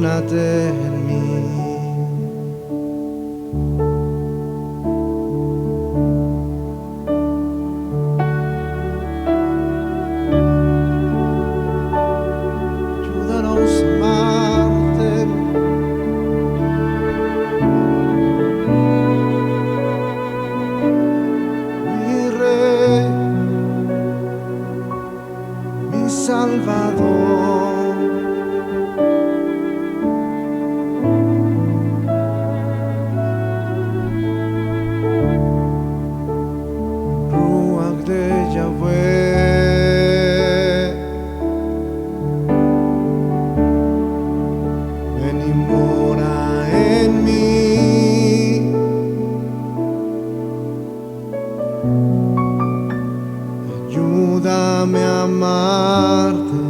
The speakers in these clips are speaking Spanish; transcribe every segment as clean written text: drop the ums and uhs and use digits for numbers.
corónate en mí. Ayúdanos a amarte, mi Rey, mi Salvador. Ruach de Yahweh, ven y mora en mí. Ayúdame a amarte,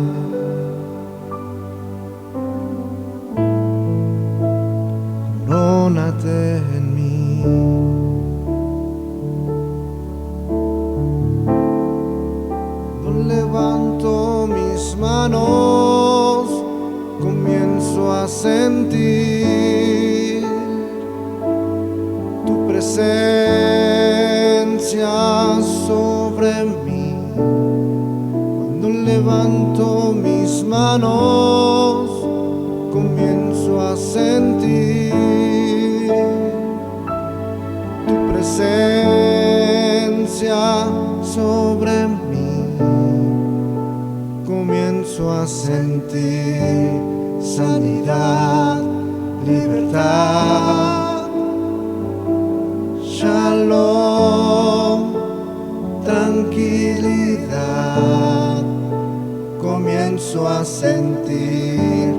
corónate en mí. Cuando levanto mis manos, comienzo a sentir tu presencia sobre mí. Cuando levanto mis manos, comienzo a sentir tu presencia sobre mí. Comienzo a sentir sanidad, libertad, shalom, tranquilidad. Comienzo a sentir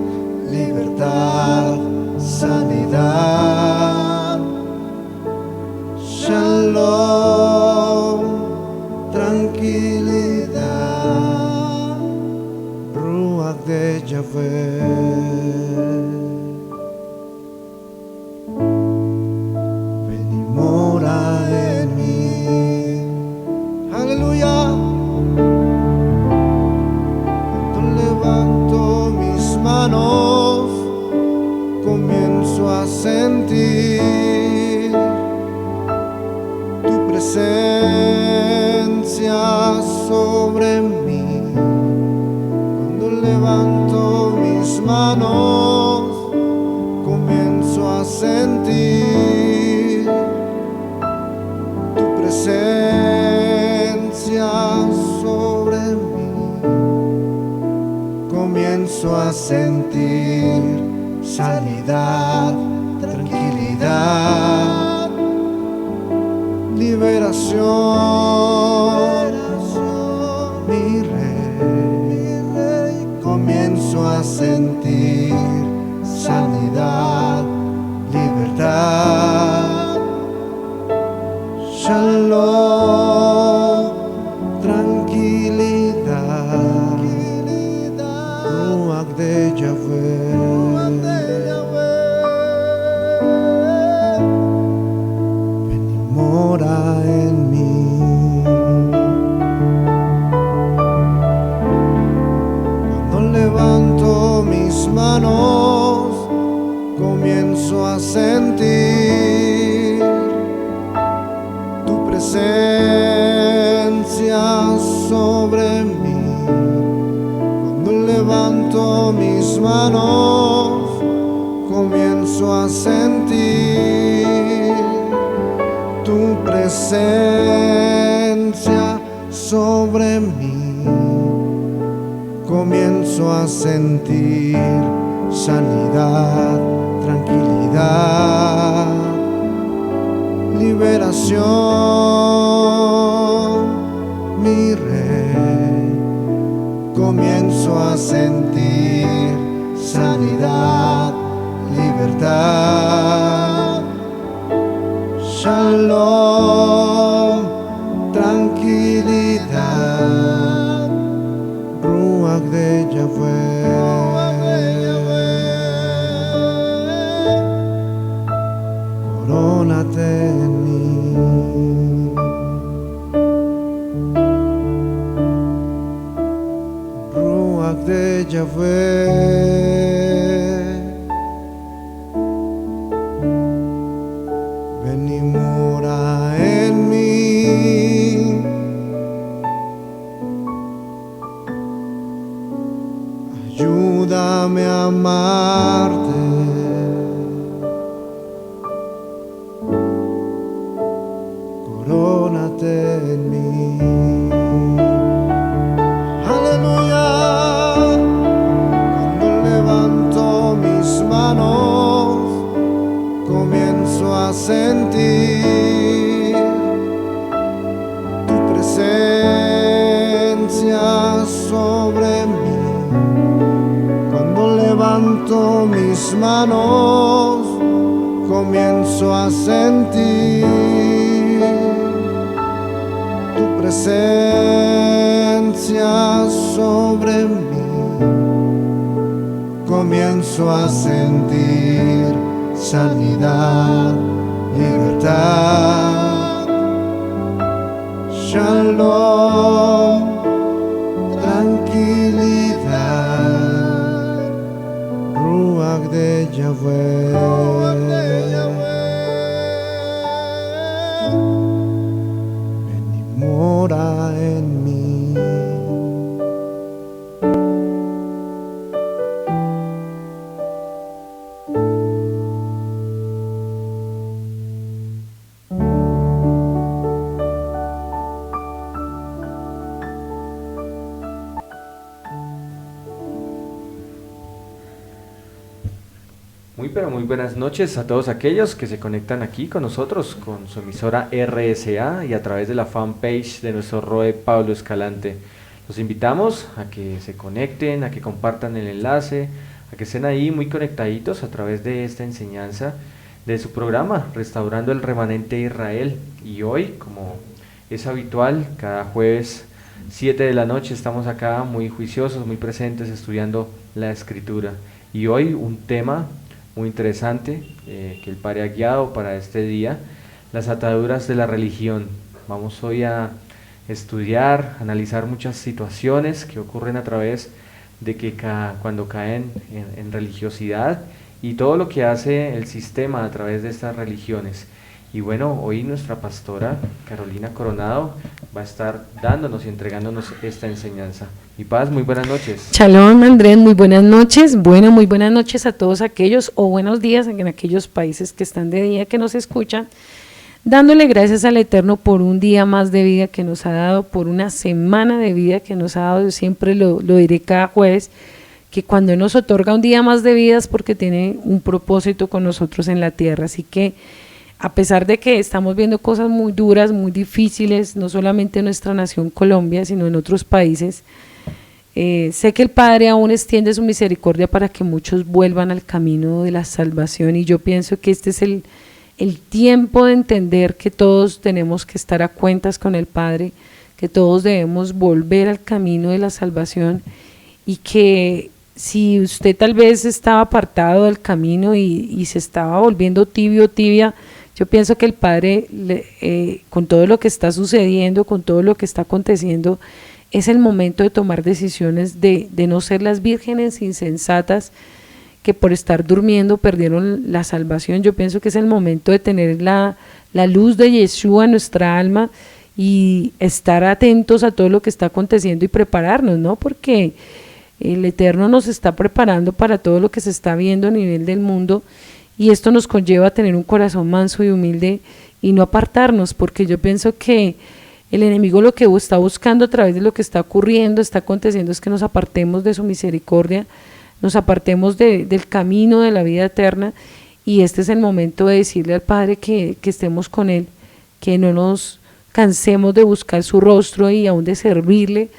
libertad, sanidad, shalom, tranquilidad. Ruach de Yahweh, ven y mora en mí. Aleluya. Cuando levanto mis manos, comienzo a sentir tu presencia sobre mí. Cuando levanto mis manos, comienzo a sentir tu presencia sobre mí. Comienzo a sentir sanidad, tranquilidad, liberación, mi Rey. Comienzo a sentir sanidad, libertad, shalom, tranquilidad. Ruach de Yahweh, ven y mora en mí. Cuando levanto mis manos, comienzo a sentir tu presencia sobre mí. Cuando levanto mis manos, comienzo a sentir tu presencia sobre mí. Comienzo a sentir sanidad, tranquilidad, liberación, mi Rey. Comienzo a sentir sanidad, libertad, shalom, tranquilidad. Ruach de Yahweh, corónate en mí. Ruach de Yahweh, ayúdame a amarte. Corónate en mí. Aleluya. Cuando levanto mis manos, comienzo a sentir tu presencia sobre mí. Cuando levanto mis manos, comienzo a sentir tu presencia sobre mí. Comienzo a sentir sanidad, libertad, shalom, tranquilidad, Ruach de Yahweh. Ven y mora en mí. Pero muy buenas noches a todos aquellos que se conectan aquí con nosotros, con su emisora RSA y a través de la fanpage de nuestro ROE Pablo Escalante. Los invitamos a que se conecten, a que compartan el enlace, a que estén ahí muy conectaditos a través de esta enseñanza de su programa Restaurando el Remanente de Israel. Y hoy, como es habitual, cada jueves 7 de la noche estamos acá muy juiciosos, muy presentes, estudiando la Escritura. Y hoy un tema muy interesante que el Padre ha guiado para este día, las ataduras de la religión. Vamos hoy a estudiar, analizar muchas situaciones que ocurren a través de que cuando caen en religiosidad y todo lo que hace el sistema a través de estas religiones. Y bueno, hoy nuestra pastora Carolina Coronado va a estar dándonos y entregándonos esta enseñanza. Mi paz, muy buenas noches. Shalom, Andrés, muy buenas noches. Bueno, muy buenas noches a todos aquellos, o buenos días en aquellos países que están de día, que nos escuchan, dándole gracias al Eterno por un día más de vida que nos ha dado, por una semana de vida que nos ha dado. Yo siempre lo diré cada jueves, que cuando nos otorga un día más de vida es porque tiene un propósito con nosotros en la tierra. Así que a pesar de que estamos viendo cosas muy duras, muy difíciles, no solamente en nuestra nación Colombia, sino en otros países, sé que el Padre aún extiende su misericordia para que muchos vuelvan al camino de la salvación, y yo pienso que este es el tiempo de entender que todos tenemos que estar a cuentas con el Padre, que todos debemos volver al camino de la salvación, y que si usted tal vez estaba apartado del camino y se estaba volviendo tibio o tibia, yo pienso que el Padre, con todo lo que está sucediendo, con todo lo que está aconteciendo, es el momento de tomar decisiones de no ser las vírgenes insensatas que por estar durmiendo perdieron la salvación. Yo pienso que es el momento de tener la luz de Yeshua en nuestra alma y estar atentos a todo lo que está aconteciendo y prepararnos, ¿no? Porque el Eterno nos está preparando para todo lo que se está viendo a nivel del mundo, y esto nos conlleva a tener un corazón manso y humilde y no apartarnos, porque yo pienso que el enemigo lo que está buscando a través de lo que está ocurriendo, está aconteciendo, es que nos apartemos de su misericordia, nos apartemos del camino de la vida eterna, y este es el momento de decirle al Padre que estemos con Él, que no nos cansemos de buscar su rostro y aún de servirle,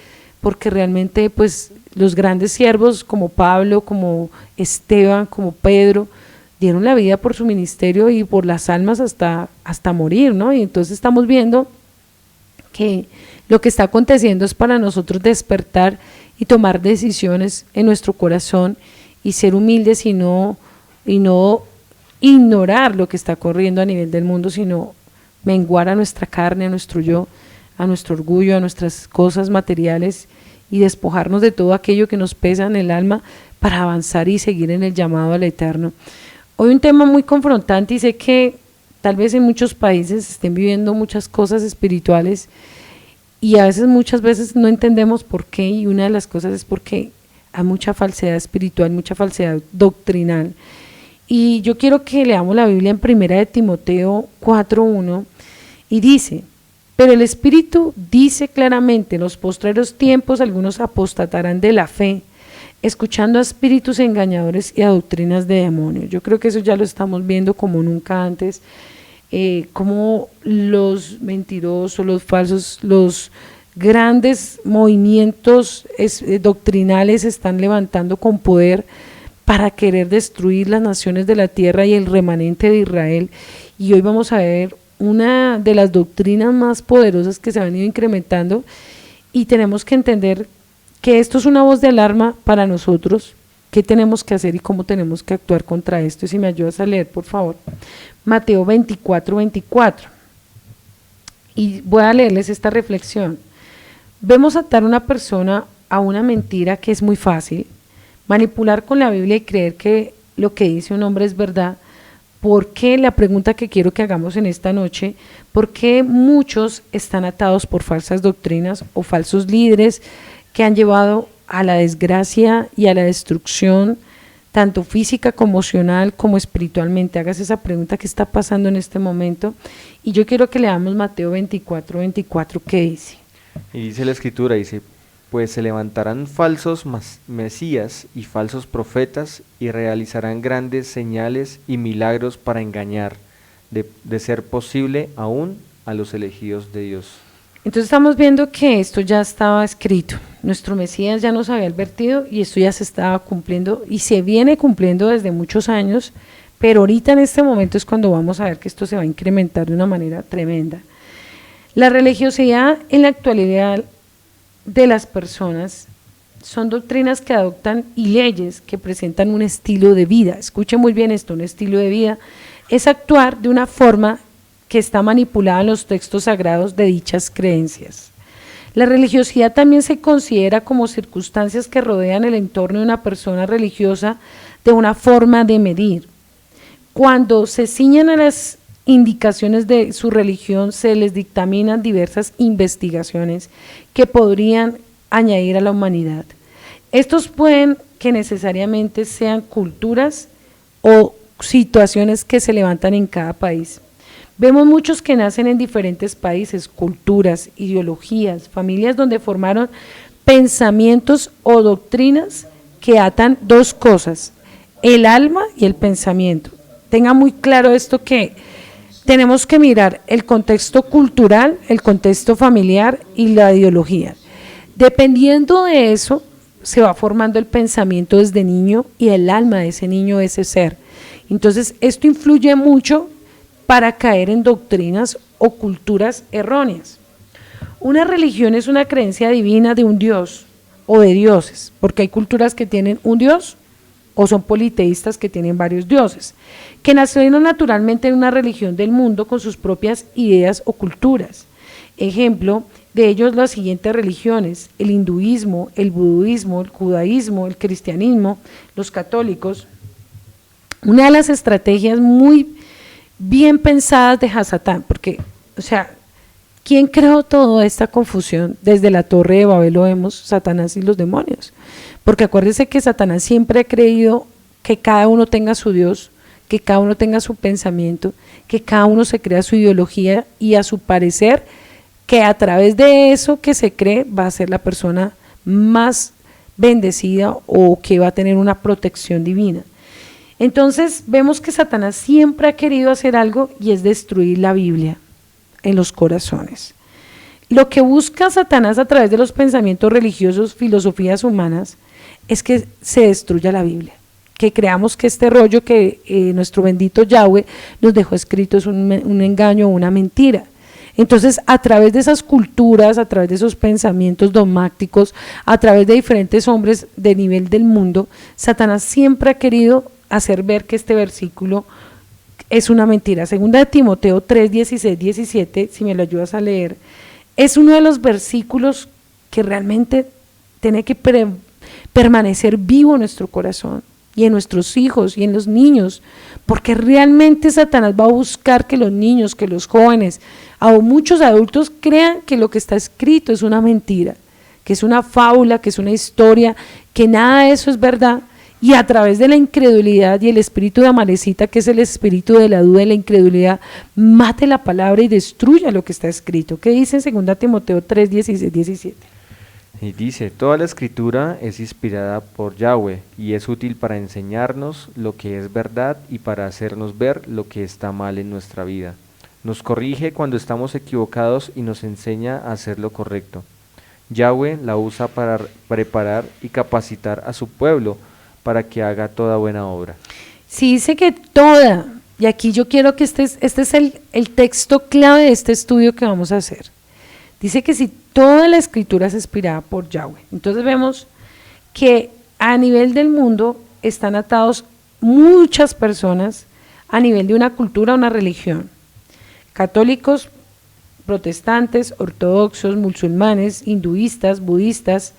porque realmente pues los grandes siervos como Pablo, como Esteban, como Pedro, dieron la vida por su ministerio y por las almas hasta morir, ¿no? Y entonces estamos viendo que lo que está aconteciendo es para nosotros despertar y tomar decisiones en nuestro corazón y ser humildes y no ignorar lo que está ocurriendo a nivel del mundo, sino menguar a nuestra carne, a nuestro yo, a nuestro orgullo, a nuestras cosas materiales, y despojarnos de todo aquello que nos pesa en el alma para avanzar y seguir en el llamado al Eterno. Hoy un tema muy confrontante, y sé que tal vez en muchos países estén viviendo muchas cosas espirituales y muchas veces no entendemos por qué, y una de las cosas es porque hay mucha falsedad espiritual, mucha falsedad doctrinal. Y yo quiero que leamos la Biblia en 1 de Timoteo 4:1 y dice: pero el Espíritu dice claramente, en los postreros tiempos algunos apostatarán de la fe, escuchando a espíritus engañadores y a doctrinas de demonios. Yo creo que eso ya lo estamos viendo como nunca antes, como los mentirosos, los falsos, los grandes movimientos doctrinales se están levantando con poder para querer destruir las naciones de la tierra y el remanente de Israel. Y hoy vamos a ver una de las doctrinas más poderosas que se han ido incrementando, y tenemos que entender que esto es una voz de alarma para nosotros. ¿Qué tenemos que hacer y cómo tenemos que actuar contra esto? Y si me ayudas a leer, por favor, Mateo 24:24. Y voy a leerles esta reflexión. Vemos atar a una persona a una mentira que es muy fácil, manipular con la Biblia y creer que lo que dice un hombre es verdad. ¿Por qué? La pregunta que quiero que hagamos en esta noche: ¿por qué muchos están atados por falsas doctrinas o falsos líderes que han llevado a la desgracia y a la destrucción, tanto física como emocional como espiritualmente? Hágase esa pregunta: ¿qué está pasando en este momento? Y yo quiero que leamos Mateo 24:24, ¿qué dice? Y dice la Escritura, dice: pues se levantarán falsos mesías y falsos profetas y realizarán grandes señales y milagros para engañar, de ser posible, aún a los elegidos de Dios. Entonces estamos viendo que esto ya estaba escrito. Nuestro Mesías ya nos había advertido y esto ya se estaba cumpliendo y se viene cumpliendo desde muchos años, pero ahorita en este momento es cuando vamos a ver que esto se va a incrementar de una manera tremenda. La religiosidad en la actualidad de las personas son doctrinas que adoptan y leyes que presentan un estilo de vida. Escuchen muy bien esto: un estilo de vida es actuar de una forma que está manipulada en los textos sagrados de dichas creencias. La religiosidad también se considera como circunstancias que rodean el entorno de una persona religiosa de una forma de medir. Cuando se ciñen a las indicaciones de su religión, se les dictaminan diversas investigaciones que podrían añadir a la humanidad. Estos pueden que necesariamente sean culturas o situaciones que se levantan en cada país. Vemos muchos que nacen en diferentes países, culturas, ideologías, familias donde formaron pensamientos o doctrinas que atan dos cosas: el alma y el pensamiento. Tenga muy claro esto, que tenemos que mirar el contexto cultural, el contexto familiar y la ideología. Dependiendo de eso, se va formando el pensamiento desde niño y el alma de ese niño, de ese ser. Entonces, esto influye mucho para caer en doctrinas o culturas erróneas. Una religión es una creencia divina de un dios o de dioses, porque hay culturas que tienen un dios o son politeístas que tienen varios dioses, que nacieron naturalmente en una religión del mundo con sus propias ideas o culturas. Ejemplo de ellos las siguientes religiones: el hinduismo, el budismo, el judaísmo, el cristianismo, los católicos. Una de las estrategias muy bien pensadas de Hasatán, porque, o sea, ¿quién creó toda esta confusión? Desde la Torre de Babel lo vemos: Satanás y los demonios. Porque acuérdense que Satanás siempre ha creído que cada uno tenga su Dios, que cada uno tenga su pensamiento, que cada uno se crea su ideología, y a su parecer que a través de eso que se cree va a ser la persona más bendecida o que va a tener una protección divina. Entonces vemos que Satanás siempre ha querido hacer algo, y es destruir la Biblia en los corazones. Lo que busca Satanás a través de los pensamientos religiosos, filosofías humanas, es que se destruya la Biblia, que creamos que este rollo que nuestro bendito Yahweh nos dejó escrito es un engaño o una mentira. Entonces, a través de esas culturas, a través de esos pensamientos dogmáticos, a través de diferentes hombres de nivel del mundo, Satanás siempre ha querido hacer ver que este versículo es una mentira. Segunda de Timoteo 3, 16, 17, si me lo ayudas a leer, es uno de los versículos que realmente tiene que permanecer vivo en nuestro corazón y en nuestros hijos y en los niños, porque realmente Satanás va a buscar que los niños, que los jóvenes, o muchos adultos crean que lo que está escrito es una mentira, que es una fábula, que es una historia, que nada de eso es verdad, y a través de la incredulidad y el espíritu de Amalecita, que es el espíritu de la duda y la incredulidad, mate la palabra y destruya lo que está escrito. ¿Qué dice en 2 Timoteo 3, 16, 17? Y dice, toda la escritura es inspirada por Yahweh y es útil para enseñarnos lo que es verdad y para hacernos ver lo que está mal en nuestra vida. Nos corrige cuando estamos equivocados y nos enseña a hacer lo correcto. Yahweh la usa para preparar y capacitar a su pueblo para que haga toda buena obra. Sí, dice que toda, y aquí yo quiero que este es el texto clave de este estudio que vamos a hacer. Dice que si toda la escritura es inspirada por Yahweh. Entonces vemos que a nivel del mundo están atados muchas personas a nivel de una cultura, una religión. Católicos, protestantes, ortodoxos, musulmanes, hinduistas, budistas.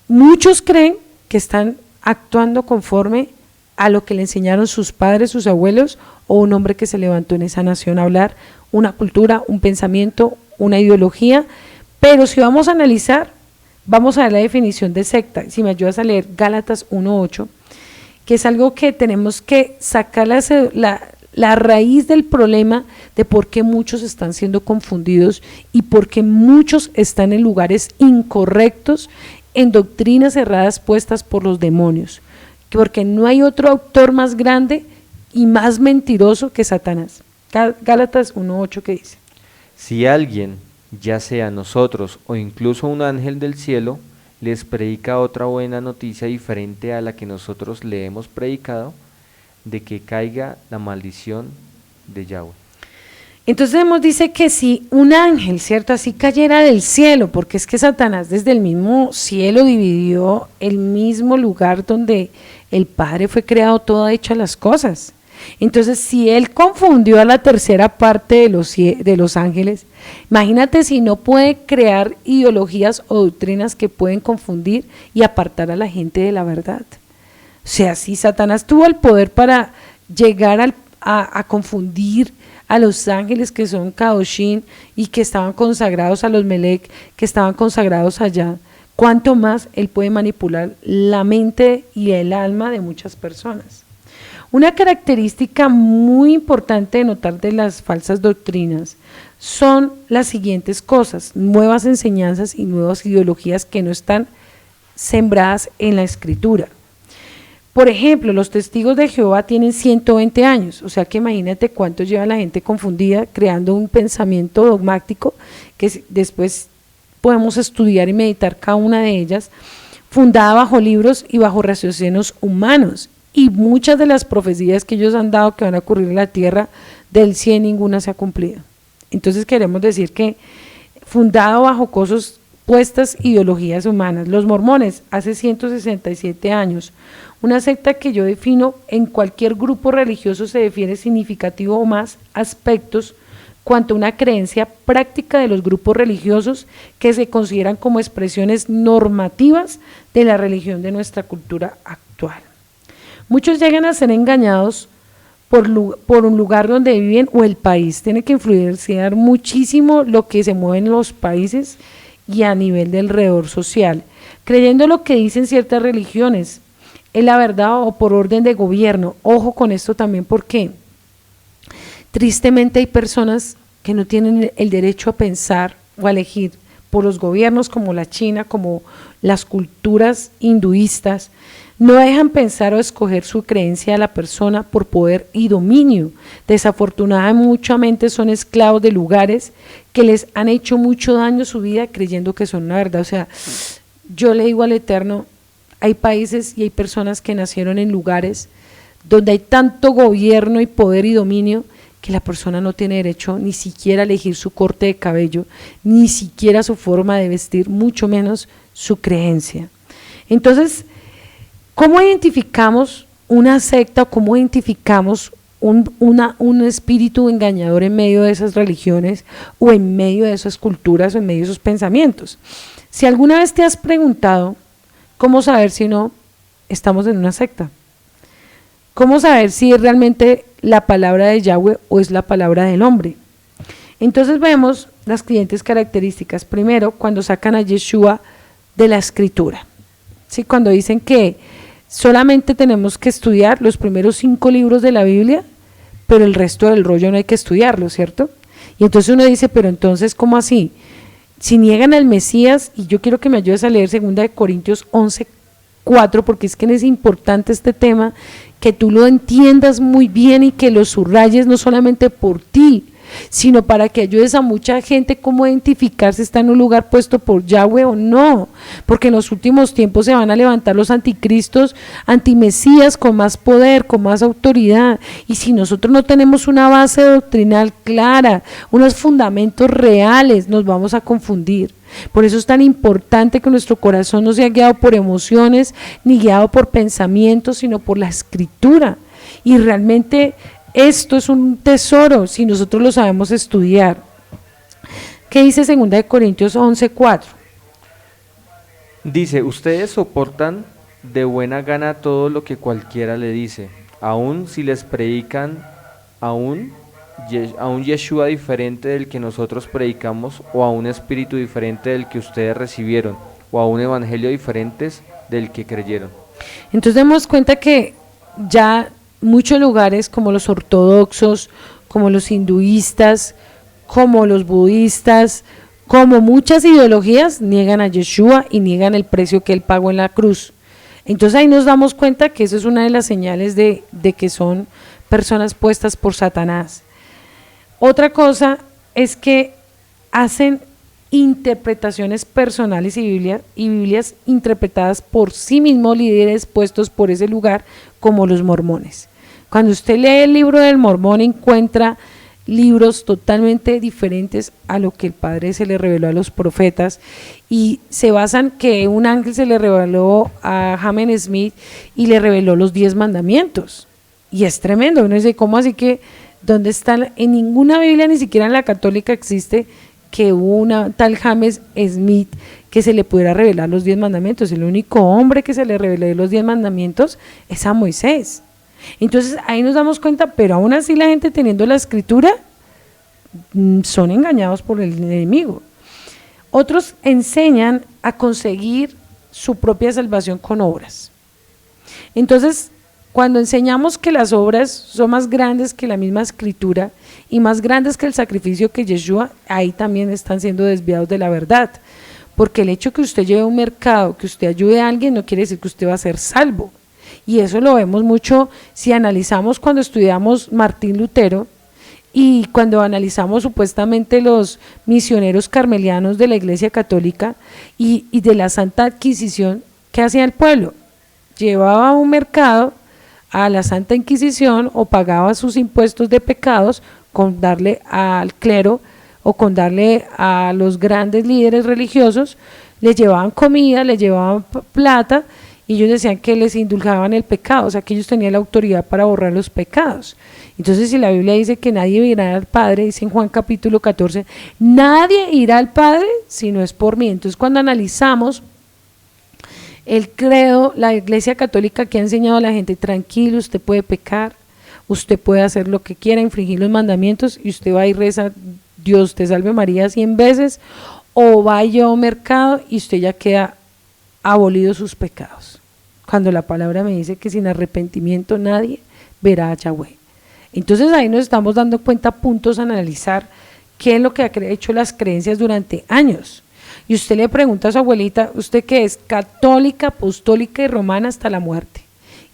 Muchos creen que están actuando conforme a lo que le enseñaron sus padres, sus abuelos o un hombre que se levantó en esa nación a hablar, una cultura, un pensamiento, una ideología. Pero si vamos a analizar, vamos a ver la definición de secta. Si me ayudas a leer Gálatas 1:8, que es algo que tenemos que sacar la raíz del problema de por qué muchos están siendo confundidos y por qué muchos están en lugares incorrectos, en doctrinas erradas puestas por los demonios, porque no hay otro autor más grande y más mentiroso que Satanás. Gálatas 1:8, ¿qué dice? Si alguien, ya sea nosotros o incluso un ángel del cielo, les predica otra buena noticia diferente a la que nosotros le hemos predicado, de que caiga la maldición de Yahweh. Entonces dice que si un ángel, ¿cierto?, así cayera del cielo, porque es que Satanás desde el mismo cielo dividió el mismo lugar donde el Padre fue creado, toda hecha las cosas. Entonces, si él confundió a la tercera parte de los ángeles, imagínate si no puede crear ideologías o doctrinas que pueden confundir y apartar a la gente de la verdad. O sea, si Satanás tuvo el poder para llegar a confundir a los ángeles que son Kadoshim y que estaban consagrados a los Melec, que estaban consagrados allá, ¿cuánto más él puede manipular la mente y el alma de muchas personas? Una característica muy importante de notar de las falsas doctrinas son las siguientes cosas: nuevas enseñanzas y nuevas ideologías que no están sembradas en la escritura. Por ejemplo, los testigos de Jehová tienen 120 años, o sea que imagínate cuánto lleva la gente confundida creando un pensamiento dogmático que después podemos estudiar y meditar cada una de ellas, fundada bajo libros y bajo raciocinios humanos, y muchas de las profecías que ellos han dado que van a ocurrir en la tierra, del 100 ninguna se ha cumplido. Entonces queremos decir que fundado bajo cosas puestas ideologías humanas. Los mormones hace 167 años, una secta que yo defino en cualquier grupo religioso se define significativo o más aspectos cuanto a una creencia práctica de los grupos religiosos que se consideran como expresiones normativas de la religión de nuestra cultura actual. Muchos llegan a ser engañados por un lugar donde viven o el país. Tiene que influenciar muchísimo lo que se mueve en los países y a nivel del alrededor social, creyendo lo que dicen ciertas religiones es la verdad o por orden de gobierno. Ojo con esto también, porque tristemente hay personas que no tienen el derecho a pensar o a elegir por los gobiernos como la China, como las culturas hinduistas. No dejan pensar o escoger su creencia a la persona por poder y dominio. Desafortunadamente, muchamente son esclavos de lugares que les han hecho mucho daño en su vida creyendo que son una verdad. O sea, yo le digo al Eterno, hay países y hay personas que nacieron en lugares donde hay tanto gobierno y poder y dominio que la persona no tiene derecho ni siquiera a elegir su corte de cabello, ni siquiera su forma de vestir, mucho menos su creencia. Entonces, ¿cómo identificamos una secta? ¿Cómo identificamos un espíritu engañador en medio de esas religiones o en medio de esas culturas o en medio de esos pensamientos? Si alguna vez te has preguntado ¿cómo saber si no estamos en una secta? ¿Cómo saber si es realmente la palabra de Yahweh o es la palabra del hombre? Entonces vemos las siguientes características. Primero, cuando sacan a Yeshua de la escritura. ¿Sí? Cuando dicen que solamente tenemos que estudiar los primeros 5 libros de la Biblia, pero el resto del rollo no hay que estudiarlo, ¿cierto? Y entonces uno dice, pero entonces, ¿cómo así? Si niegan al Mesías, y yo quiero que me ayudes a leer 2 Corintios 11:4, porque es que es importante este tema, que tú lo entiendas muy bien y que lo subrayes no solamente por ti, sino para que ayudes a mucha gente cómo identificar si está en un lugar puesto por Yahweh o no, porque en los últimos tiempos se van a levantar los anticristos, antimesías con más poder, con más autoridad, y si nosotros no tenemos una base doctrinal clara, unos fundamentos reales, nos vamos a confundir. Por eso es tan importante que nuestro corazón no sea guiado por emociones ni guiado por pensamientos, sino por la escritura, y realmente esto es un tesoro si nosotros lo sabemos estudiar. ¿Qué dice 2 Corintios 11:4? Dice, ustedes soportan de buena gana todo lo que cualquiera le dice, aun si les predican a un Yeshua diferente del que nosotros predicamos, o a un espíritu diferente del que ustedes recibieron, o a un evangelio diferente del que creyeron. Entonces demos cuenta que ya muchos lugares como los ortodoxos, como los hinduistas, como los budistas, como muchas ideologías niegan a Yeshua y niegan el precio que él pagó en la cruz. Entonces ahí nos damos cuenta que eso es una de las señales de que son personas puestas por Satanás. Otra cosa es que hacen interpretaciones personales y Biblias interpretadas por sí mismos, líderes puestos por ese lugar, como los mormones. Cuando usted lee el libro del Mormón, encuentra libros totalmente diferentes a lo que el Padre se le reveló a los profetas, y se basan que un ángel se le reveló a Hammond Smith y le reveló los 10 mandamientos, y es tremendo. Uno dice, ¿cómo así que? ¿Dónde están? En ninguna Biblia, ni siquiera en la católica, existe que hubo una tal James Smith que se le pudiera revelar los 10 mandamientos. El único hombre que se le reveló los 10 mandamientos es a Moisés. Entonces ahí nos damos cuenta, pero aún así la gente teniendo la escritura son engañados por el enemigo. Otros enseñan a conseguir su propia salvación con obras. Entonces, cuando enseñamos que las obras son más grandes que la misma escritura y más grandes que el sacrificio que Yeshua, ahí también están siendo desviados de la verdad, porque el hecho que usted lleve a un mercado, que usted ayude a alguien, no quiere decir que usted va a ser salvo. Y eso lo vemos mucho si analizamos cuando estudiamos Martín Lutero y cuando analizamos supuestamente los misioneros carmelianos de la Iglesia Católica y de la Santa Inquisición. ¿Qué hacía el pueblo? Llevaba a un mercado a la Santa Inquisición o pagaba sus impuestos de pecados con darle al clero o con darle a los grandes líderes religiosos, les llevaban comida, les llevaban plata, y ellos decían que les indulgaban el pecado, o sea que ellos tenían la autoridad para borrar los pecados. Entonces, si la Biblia dice que nadie irá al Padre, dice en Juan capítulo 14, nadie irá al Padre si no es por mí. Entonces, cuando analizamos el credo, la Iglesia Católica que ha enseñado a la gente, tranquilo, usted puede pecar, usted puede hacer lo que quiera, infringir los mandamientos, y usted va y reza, Dios te salve María 100 veces, o va y lleva a un mercado y usted ya queda abolido sus pecados, cuando la palabra me dice que sin arrepentimiento nadie verá a Yahweh. Entonces ahí nos estamos dando cuenta, puntos a analizar qué es lo que ha hecho las creencias durante años. Y usted le pregunta a su abuelita, ¿usted qué es? Católica, apostólica y romana hasta la muerte.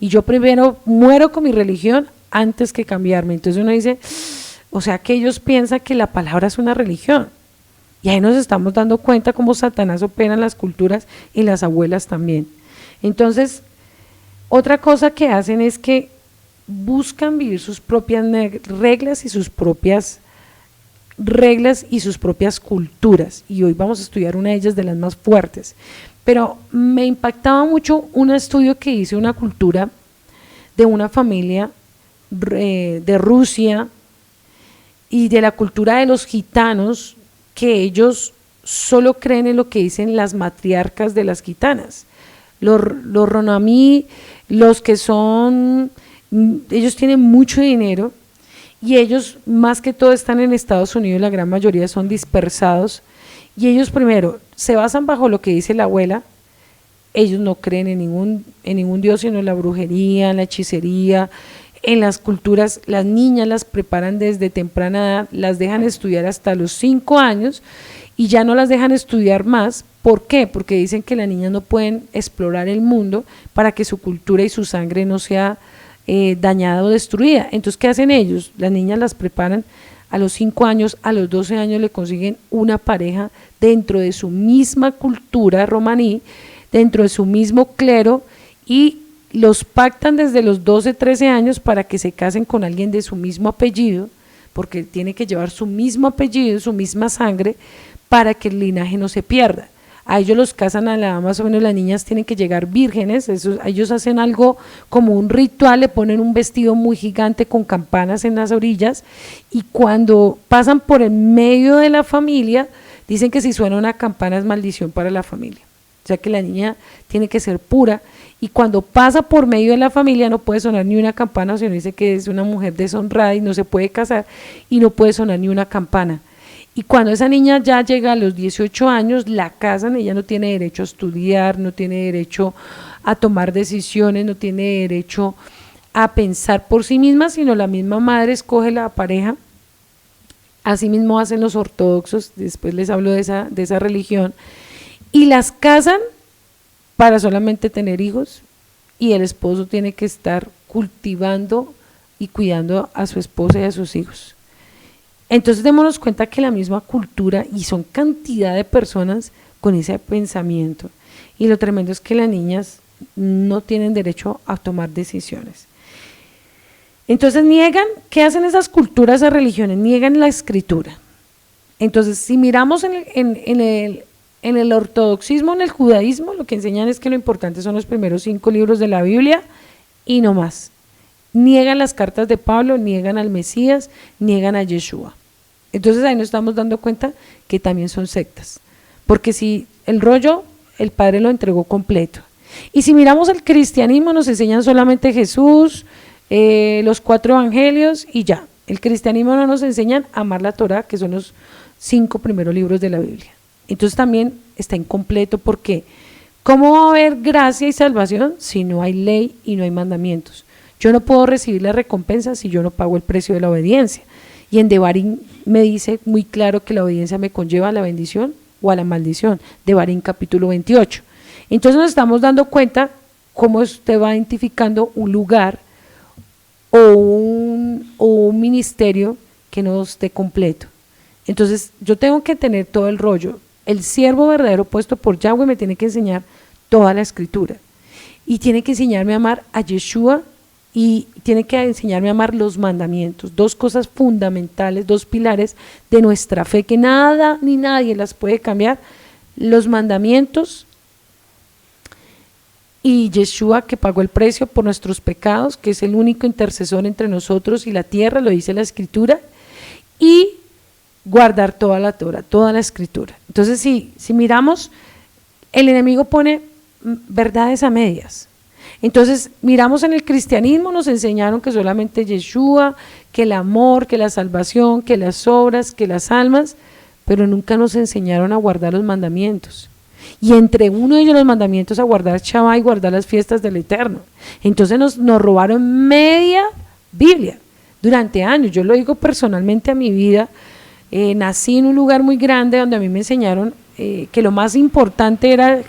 Y yo primero muero con mi religión antes que cambiarme. Entonces uno dice, o sea que ellos piensan que la palabra es una religión. Y ahí nos estamos dando cuenta cómo Satanás opera en las culturas y las abuelas también. Entonces, otra cosa que hacen es que buscan vivir sus propias reglas y sus propias culturas. Y hoy vamos a estudiar una de ellas, de las más fuertes. Pero me impactaba mucho un estudio que hice, una cultura de una familia de Rusia y de la cultura de los gitanos, que ellos solo creen en lo que dicen las matriarcas de las gitanas. Los Ronamí, los que son, ellos tienen mucho dinero y ellos más que todo están en Estados Unidos, la gran mayoría son dispersados, Y ellos primero se basan bajo lo que dice la abuela. Ellos no creen en ningún dios, sino en la brujería, en la hechicería, en las culturas. Las niñas las preparan desde temprana edad, las dejan estudiar hasta los 5 años y ya no las dejan estudiar más. ¿Por qué? Porque dicen que las niñas no pueden explorar el mundo para que su cultura y su sangre no sea dañada o destruida. Entonces, ¿qué hacen ellos? Las niñas las preparan a los 5 años, a los 12 años le consiguen una pareja dentro de su misma cultura romaní, dentro de su mismo clero, y los pactan desde los 12, 13 años para que se casen con alguien de su mismo apellido, porque tiene que llevar su mismo apellido, su misma sangre, para que el linaje no se pierda. A ellos los casan a la edad más o menos, las niñas tienen que llegar vírgenes, ellos hacen algo como un ritual, le ponen un vestido muy gigante con campanas en las orillas, y cuando pasan por el medio de la familia, dicen que si suena una campana es maldición para la familia. O sea que la niña tiene que ser pura, y cuando pasa por medio de la familia no puede sonar ni una campana, o sea, dice que es una mujer deshonrada y no se puede casar, y no puede sonar ni una campana. Y cuando esa niña ya llega a los 18 años, la casan, ella no tiene derecho a estudiar, no tiene derecho a tomar decisiones, no tiene derecho a pensar por sí misma, sino la misma madre escoge la pareja. Asimismo hacen los ortodoxos, después les hablo de esa religión, y las casan para solamente tener hijos, y el esposo tiene que estar cultivando y cuidando a su esposa y a sus hijos. Entonces démonos cuenta que la misma cultura, y son cantidad de personas con ese pensamiento, y lo tremendo es que las niñas no tienen derecho a tomar decisiones. Entonces niegan, ¿qué hacen esas culturas, esas religiones? Niegan la escritura. Entonces si miramos en el ortodoxismo, en el judaísmo, lo que enseñan es que lo importante son los primeros 5 libros de la Biblia y no más. Niegan las cartas de Pablo, niegan al Mesías, niegan a Yeshua. Entonces ahí nos estamos dando cuenta que también son sectas, porque si el rollo el Padre lo entregó completo, y si miramos el cristianismo nos enseñan solamente Jesús, los 4 evangelios y ya. El cristianismo no nos enseñan a amar la Torá, que son los 5 primeros libros de la Biblia. Entonces también está incompleto, porque ¿cómo va a haber gracia y salvación si no hay ley y no hay mandamientos? Yo no puedo recibir la recompensa si yo no pago el precio de la obediencia. Y en Devarim me dice muy claro que la obediencia me conlleva a la bendición o a la maldición. Devarim capítulo 28. Entonces nos estamos dando cuenta cómo usted va identificando un lugar o un ministerio que no esté completo. Entonces yo tengo que tener todo el rollo. El siervo verdadero puesto por Yahweh me tiene que enseñar toda la escritura, y tiene que enseñarme a amar a Yeshua, y tiene que enseñarme a amar los mandamientos, 2 cosas fundamentales, 2 pilares de nuestra fe que nada ni nadie las puede cambiar: los mandamientos y Yeshua, que pagó el precio por nuestros pecados, que es el único intercesor entre nosotros y la tierra, lo dice la escritura, y guardar toda la Torah, toda la escritura. Entonces si miramos, el enemigo pone verdades a medias. Entonces miramos en el cristianismo, nos enseñaron que solamente Yeshua, que el amor, que la salvación, que las obras, que las almas, pero nunca nos enseñaron a guardar los mandamientos. Y entre uno de ellos los mandamientos a guardar Shabbat y guardar las fiestas del Eterno. Entonces nos robaron media Biblia durante años. Yo lo digo personalmente a mi vida. Nací en un lugar muy grande donde a mí me enseñaron que lo más importante era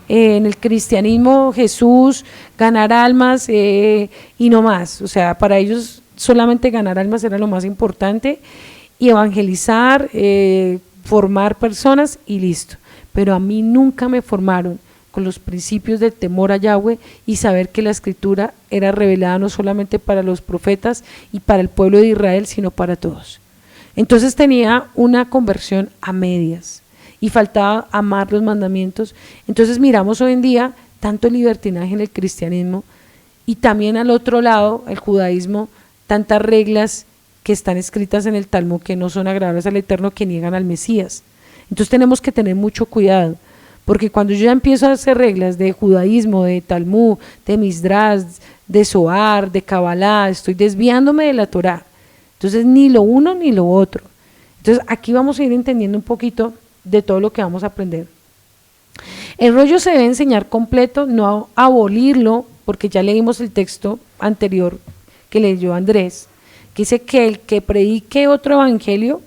en el cristianismo Jesús, ganar almas y no más. O sea, para ellos solamente ganar almas era lo más importante, y evangelizar, formar personas y listo. Pero a mí nunca me formaron con los principios del temor a Yahweh y saber que la escritura era revelada no solamente para los profetas y para el pueblo de Israel, sino para todos. Entonces tenía una conversión a medias y faltaba amar los mandamientos. Entonces miramos hoy en día tanto libertinaje en el cristianismo, y también al otro lado, el judaísmo, tantas reglas que están escritas en el Talmud que no son agradables al Eterno, que niegan al Mesías. Entonces tenemos que tener mucho cuidado, porque cuando yo ya empiezo a hacer reglas de judaísmo, de Talmud, de Misdrash, de Zohar, de Kabbalah, estoy desviándome de la Torá. Entonces ni lo uno ni lo otro. Entonces aquí vamos a ir entendiendo un poquito de todo lo que vamos a aprender. El rollo se debe enseñar completo, no abolirlo, porque ya leímos el texto anterior que leyó Andrés, que dice que el que predique otro evangelio,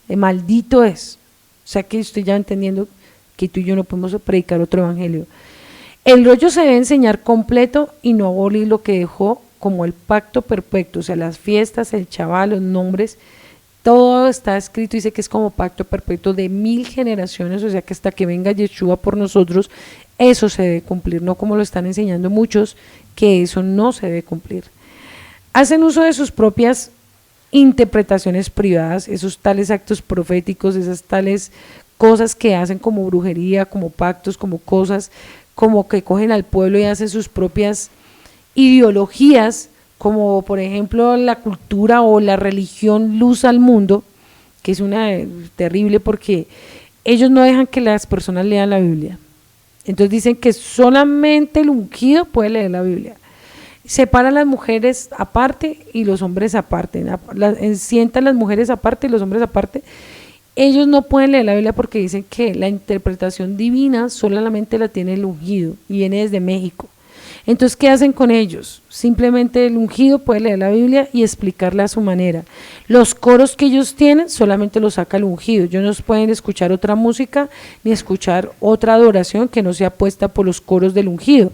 maldito es. O sea que estoy ya entendiendo que tú y yo no podemos predicar otro evangelio. El rollo se debe enseñar completo y no abolir lo que dejó como el pacto perpetuo, o sea, las fiestas, el chaval, los nombres, todo está escrito, dice que es como pacto perpetuo de 1000 generaciones, o sea que hasta que venga Yeshua por nosotros, eso se debe cumplir, no como lo están enseñando muchos, que eso no se debe cumplir. Hacen uso de sus propias interpretaciones privadas, esos tales actos proféticos, esas tales cosas que hacen como brujería, como pactos, como cosas, como que cogen al pueblo y hacen sus propias ideologías, como por ejemplo la cultura o la religión luz al mundo, que es una terrible porque ellos no dejan que las personas lean la Biblia. Entonces dicen que solamente el ungido puede leer la Biblia. Separan las mujeres aparte y los hombres aparte, sientan las mujeres aparte y los hombres aparte. Ellos no pueden leer la Biblia porque dicen que la interpretación divina solamente la tiene el ungido y viene desde México. Entonces, ¿qué hacen con ellos? Simplemente el ungido puede leer la Biblia y explicarla a su manera. Los coros que ellos tienen solamente los saca el ungido. Ellos no pueden escuchar otra música ni escuchar otra adoración que no sea puesta por los coros del ungido.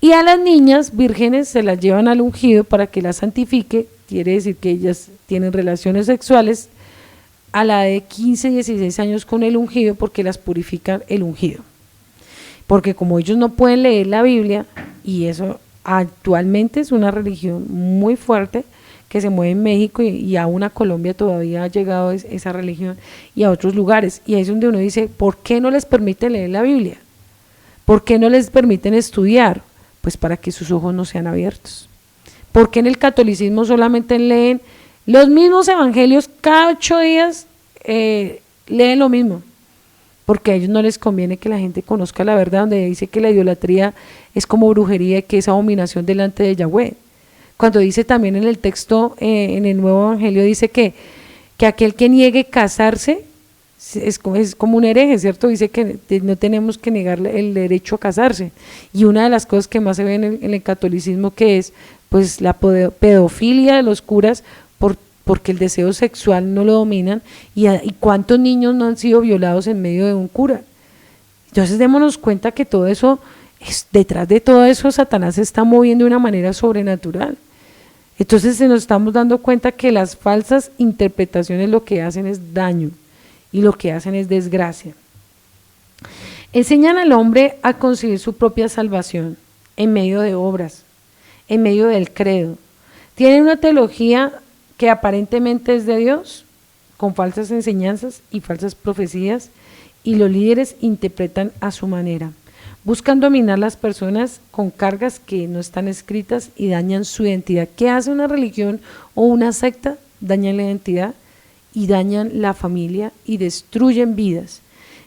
Y a las niñas vírgenes se las llevan al ungido para que las santifique, quiere decir que ellas tienen relaciones sexuales a la de 15, 16 años con el ungido porque las purifica el ungido. Porque como ellos no pueden leer la Biblia, y eso actualmente es una religión muy fuerte que se mueve en México y aún a Colombia todavía ha llegado esa religión y a otros lugares. Y ahí es donde uno dice, ¿por qué no les permiten leer la Biblia? ¿Por qué no les permiten estudiar? Pues para que sus ojos no sean abiertos. ¿Por qué en el catolicismo solamente leen los mismos evangelios cada 8 días? Leen lo mismo. Porque a ellos no les conviene que la gente conozca la verdad, donde dice que la idolatría es como brujería y que es abominación delante de Yahweh. Cuando dice también en el texto, en el nuevo evangelio, dice que aquel que niegue casarse es como un hereje, ¿cierto? Dice que no tenemos que negarle el derecho a casarse. Y una de las cosas que más se ve en el catolicismo, que es pues la pedofilia de los curas, porque el deseo sexual no lo dominan, y cuántos niños no han sido violados en medio de un cura. Entonces démonos cuenta que todo eso, detrás de todo eso Satanás se está moviendo de una manera sobrenatural. Entonces nos estamos dando cuenta que las falsas interpretaciones lo que hacen es daño y lo que hacen es desgracia. Enseñan al hombre a conseguir su propia salvación en medio de obras, en medio del credo. Tienen una teología que aparentemente es de Dios, con falsas enseñanzas y falsas profecías, y los líderes interpretan a su manera. Buscan dominar las personas con cargas que no están escritas y dañan su identidad. ¿Qué hace una religión o una secta? Dañan la identidad y dañan la familia y destruyen vidas.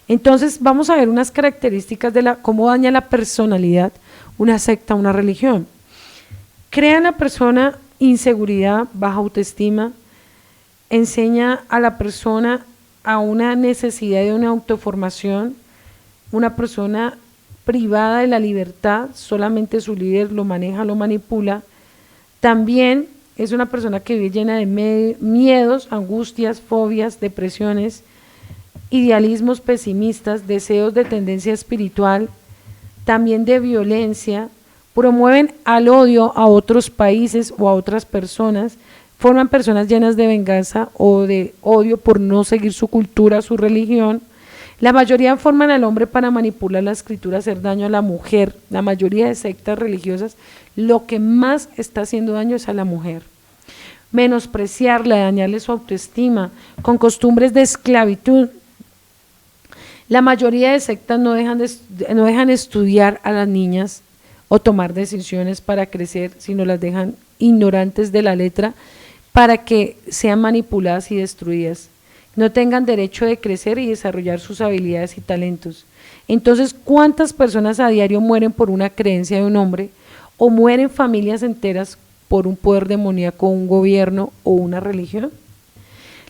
Entonces vamos a ver unas características de cómo daña la personalidad una secta, una religión. Crea en la persona inseguridad, baja autoestima, enseña a la persona a una necesidad de una autoformación, una persona privada de la libertad, solamente su líder lo maneja, lo manipula. También es una persona que vive llena de miedos, angustias, fobias, depresiones, idealismos pesimistas, deseos de tendencia espiritual, también de violencia. Promueven al odio a otros países o a otras personas, forman personas llenas de venganza o de odio por no seguir su cultura, su religión. La mayoría forman al hombre para manipular la escritura, hacer daño a la mujer. La mayoría de sectas religiosas, lo que más está haciendo daño es a la mujer. Menospreciarla, dañarle su autoestima, con costumbres de esclavitud. La mayoría de sectas no dejan estudiar a las niñas o tomar decisiones para crecer, sino las dejan ignorantes de la letra para que sean manipuladas y destruidas, no tengan derecho de crecer y desarrollar sus habilidades y talentos. Entonces, ¿cuántas personas a diario mueren por una creencia de un hombre o mueren familias enteras por un poder demoníaco, un gobierno o una religión?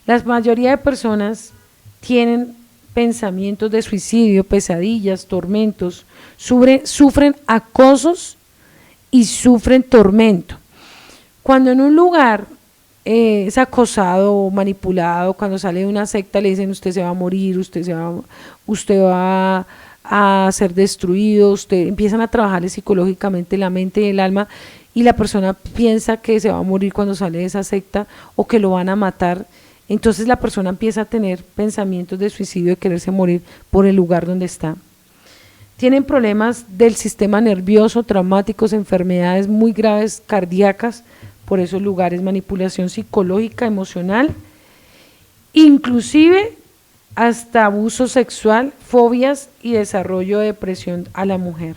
La mayoría de personas tienen pensamientos de suicidio, pesadillas, tormentos, sufren acosos y sufren tormento. Cuando en un lugar es acosado o manipulado, cuando sale de una secta le dicen usted se va a morir, usted va a ser destruido, empiezan a trabajarle psicológicamente la mente y el alma, y la persona piensa que se va a morir cuando sale de esa secta o que lo van a matar. Entonces la persona empieza a tener pensamientos de suicidio, de quererse morir por el lugar donde está. Tienen problemas del sistema nervioso, traumáticos, enfermedades muy graves cardíacas por esos lugares, manipulación psicológica, emocional, inclusive hasta abuso sexual, fobias y desarrollo de depresión a la mujer.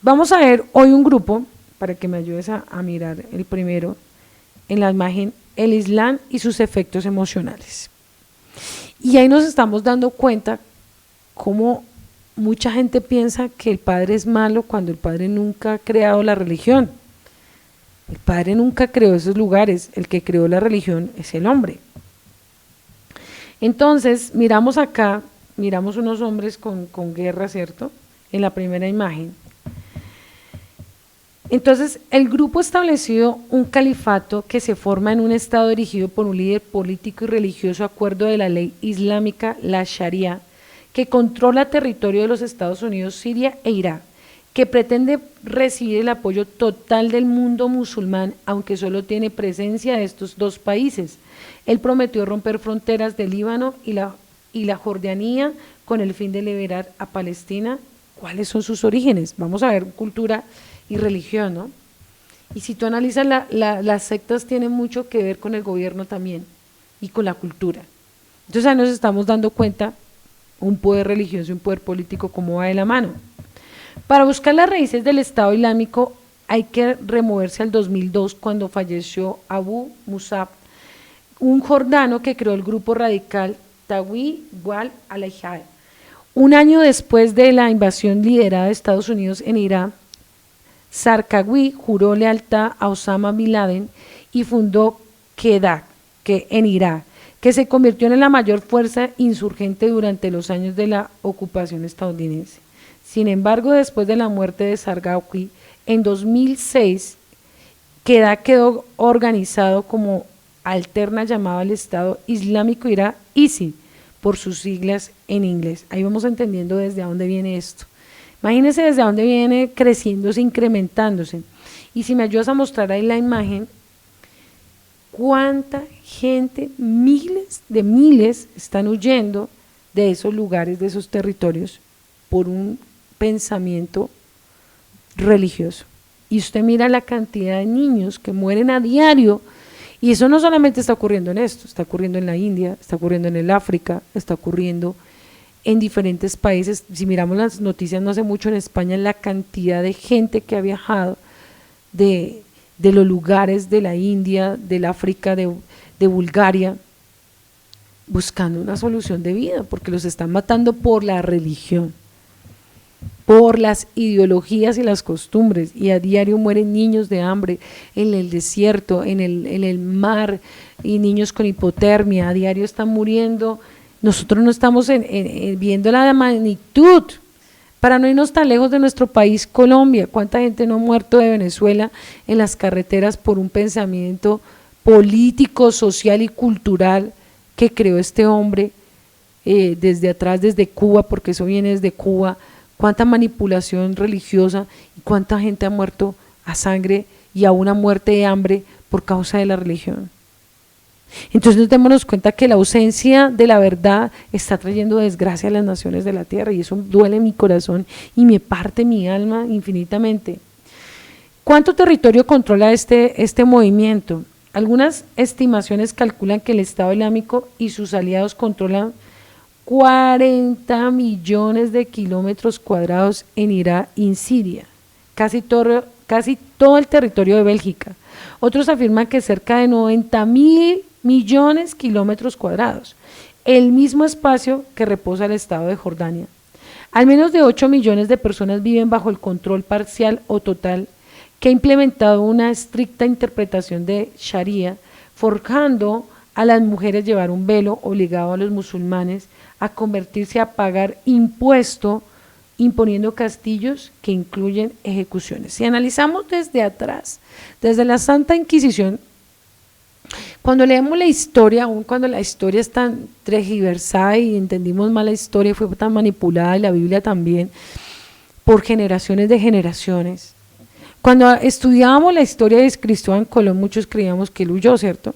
Vamos a ver hoy un grupo, para que me ayudes a mirar el primero, en la imagen, el Islam y sus efectos emocionales. Y ahí nos estamos dando cuenta cómo mucha gente piensa que el padre es malo cuando el padre nunca ha creado la religión. El padre nunca creó esos lugares, el que creó la religión es el hombre. Entonces, miramos acá, miramos unos hombres con guerra, ¿cierto? En la primera imagen. Entonces, el grupo estableció un califato que se forma en un estado dirigido por un líder político y religioso, acuerdo de la ley islámica, la Sharia, que controla territorio de los Estados Unidos, Siria e Irak, que pretende recibir el apoyo total del mundo musulmán, aunque solo tiene presencia de estos dos países. Él prometió romper fronteras del Líbano y la Jordania con el fin de liberar a Palestina. ¿Cuáles son sus orígenes? Vamos a ver cultura y religión, ¿no? Y si tú analizas, las sectas tienen mucho que ver con el gobierno también y con la cultura. Entonces ahí nos estamos dando cuenta un poder religioso y un poder político cómo va de la mano. Para buscar las raíces del Estado Islámico hay que removerse al 2002, cuando falleció Abu Musab, un jordano que creó el grupo radical Tawi wal al-Jihad. Un año después de la invasión liderada de Estados Unidos en Irak, Zarqawi juró lealtad a Osama Bin Laden y fundó Kedah, en Irak, que se convirtió en la mayor fuerza insurgente durante los años de la ocupación estadounidense. Sin embargo, después de la muerte de Zarqawi, en 2006, Kedah quedó organizado como alterna llamado al Estado Islámico Irak, ISIL, por sus siglas en inglés. Ahí vamos entendiendo desde dónde viene esto. Imagínense desde dónde viene creciéndose, incrementándose. Y si me ayudas a mostrar ahí la imagen, cuánta gente, miles de miles, están huyendo de esos lugares, de esos territorios, por un pensamiento religioso. Y usted mira la cantidad de niños que mueren a diario, y eso no solamente está ocurriendo en esto, está ocurriendo en la India, está ocurriendo en el África, está ocurriendo en diferentes países. Si miramos las noticias no hace mucho en España, la cantidad de gente que ha viajado de los lugares de la India, del África, de Bulgaria, buscando una solución de vida, porque los están matando por la religión, por las ideologías y las costumbres, y a diario mueren niños de hambre en el desierto, en el mar, y niños con hipotermia, a diario están muriendo. Nosotros no estamos viendo la magnitud, para no irnos tan lejos de nuestro país, Colombia. ¿Cuánta gente no ha muerto de Venezuela en las carreteras por un pensamiento político, social y cultural que creó este hombre desde atrás, desde Cuba, porque eso viene desde Cuba? Cuánta manipulación religiosa y cuánta gente ha muerto a sangre y a una muerte de hambre por causa de la religión. Entonces démonos cuenta que la ausencia de la verdad está trayendo desgracia a las naciones de la tierra, y eso duele mi corazón y me parte mi alma infinitamente. ¿Cuánto territorio controla este movimiento? Algunas estimaciones calculan que el Estado Islámico y sus aliados controlan 40 millones de kilómetros cuadrados en Irak y en Siria, casi todo el territorio de Bélgica. Otros afirman que cerca de 90.000 millones de kilómetros cuadrados, el mismo espacio que reposa el Estado de Jordania. Al menos de 8 millones de personas viven bajo el control parcial o total, que ha implementado una estricta interpretación de Sharia, forjando a las mujeres llevar un velo, obligado a los musulmanes a convertirse a pagar impuesto, imponiendo castillos que incluyen ejecuciones. Si analizamos desde atrás, desde la Santa Inquisición, cuando leemos la historia, aun cuando la historia es tan tergiversada y entendimos mal la historia, fue tan manipulada, y la Biblia también, por generaciones de generaciones. Cuando estudiábamos la historia de Cristóbal Colón, muchos creíamos que él huyó, ¿cierto?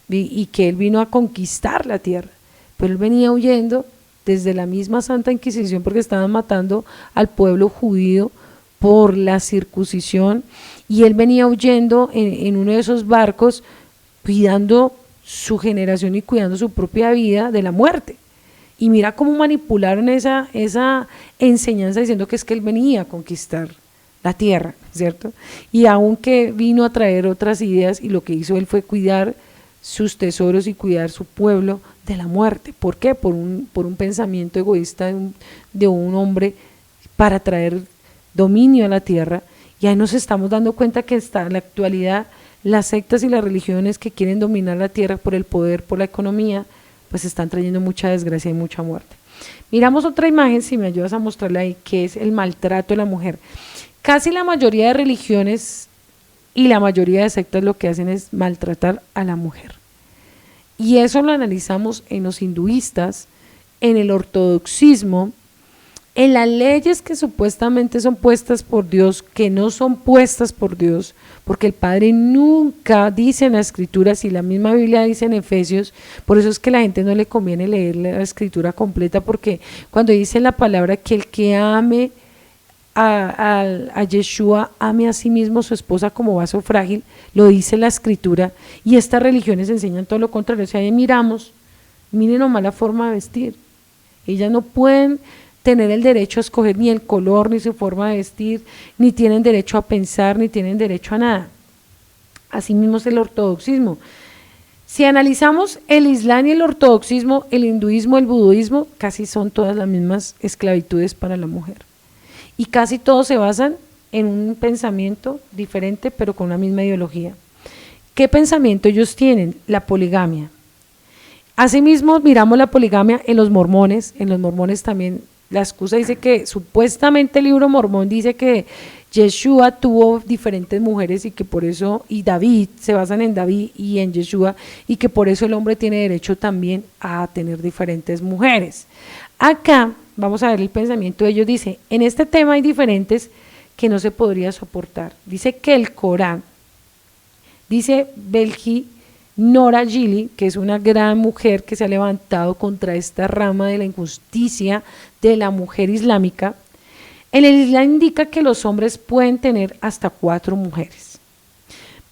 Y que él vino a conquistar la tierra, pero él venía huyendo desde la misma Santa Inquisición porque estaban matando al pueblo judío por la circuncisión, y él venía huyendo en uno de esos barcos, cuidando su generación y cuidando su propia vida de la muerte. Y mira cómo manipularon esa enseñanza diciendo que es que él venía a conquistar la tierra, ¿cierto? Y aunque vino a traer otras ideas, y lo que hizo él fue cuidar sus tesoros y cuidar su pueblo de la muerte. ¿Por qué? Por un pensamiento egoísta de un hombre para traer dominio a la tierra. Y ahí nos estamos dando cuenta que en la actualidad las sectas y las religiones que quieren dominar la tierra por el poder, por la economía, pues están trayendo mucha desgracia y mucha muerte. Miramos otra imagen, si me ayudas a mostrarla ahí, que es el maltrato de la mujer. Casi la mayoría de religiones y la mayoría de sectas lo que hacen es maltratar a la mujer. Y eso lo analizamos en los hinduistas, en el ortodoxismo, en las leyes que supuestamente son puestas por Dios, que no son puestas por Dios, porque el Padre nunca dice en la Escritura, si la misma Biblia dice en Efesios, por eso es que a la gente no le conviene leer la Escritura completa, porque cuando dice la palabra que el que ame a Yeshua, ame a sí mismo su esposa como vaso frágil, lo dice la Escritura, y estas religiones enseñan todo lo contrario. O sea, ahí miren nomás la forma de vestir, ellas no pueden tener el derecho a escoger ni el color, ni su forma de vestir, ni tienen derecho a pensar, ni tienen derecho a nada. Asimismo es el ortodoxismo. Si analizamos el Islam y el ortodoxismo, el hinduismo, el budismo, casi son todas las mismas esclavitudes para la mujer. Y casi todos se basan en un pensamiento diferente, pero con la misma ideología. ¿Qué pensamiento ellos tienen? La poligamia. Asimismo, miramos la poligamia en los mormones también. La excusa dice que supuestamente el libro mormón dice que Yeshua tuvo diferentes mujeres y que por eso, y David, se basan en David y en Yeshua, y que por eso el hombre tiene derecho también a tener diferentes mujeres. Acá vamos a ver el pensamiento de ellos, dice, en este tema hay diferentes que no se podría soportar. Dice que el Corán, dice Belgi Nora Gili, que es una gran mujer que se ha levantado contra esta rama de la injusticia de la mujer islámica, en el Islam indica que los hombres pueden tener hasta 4 mujeres,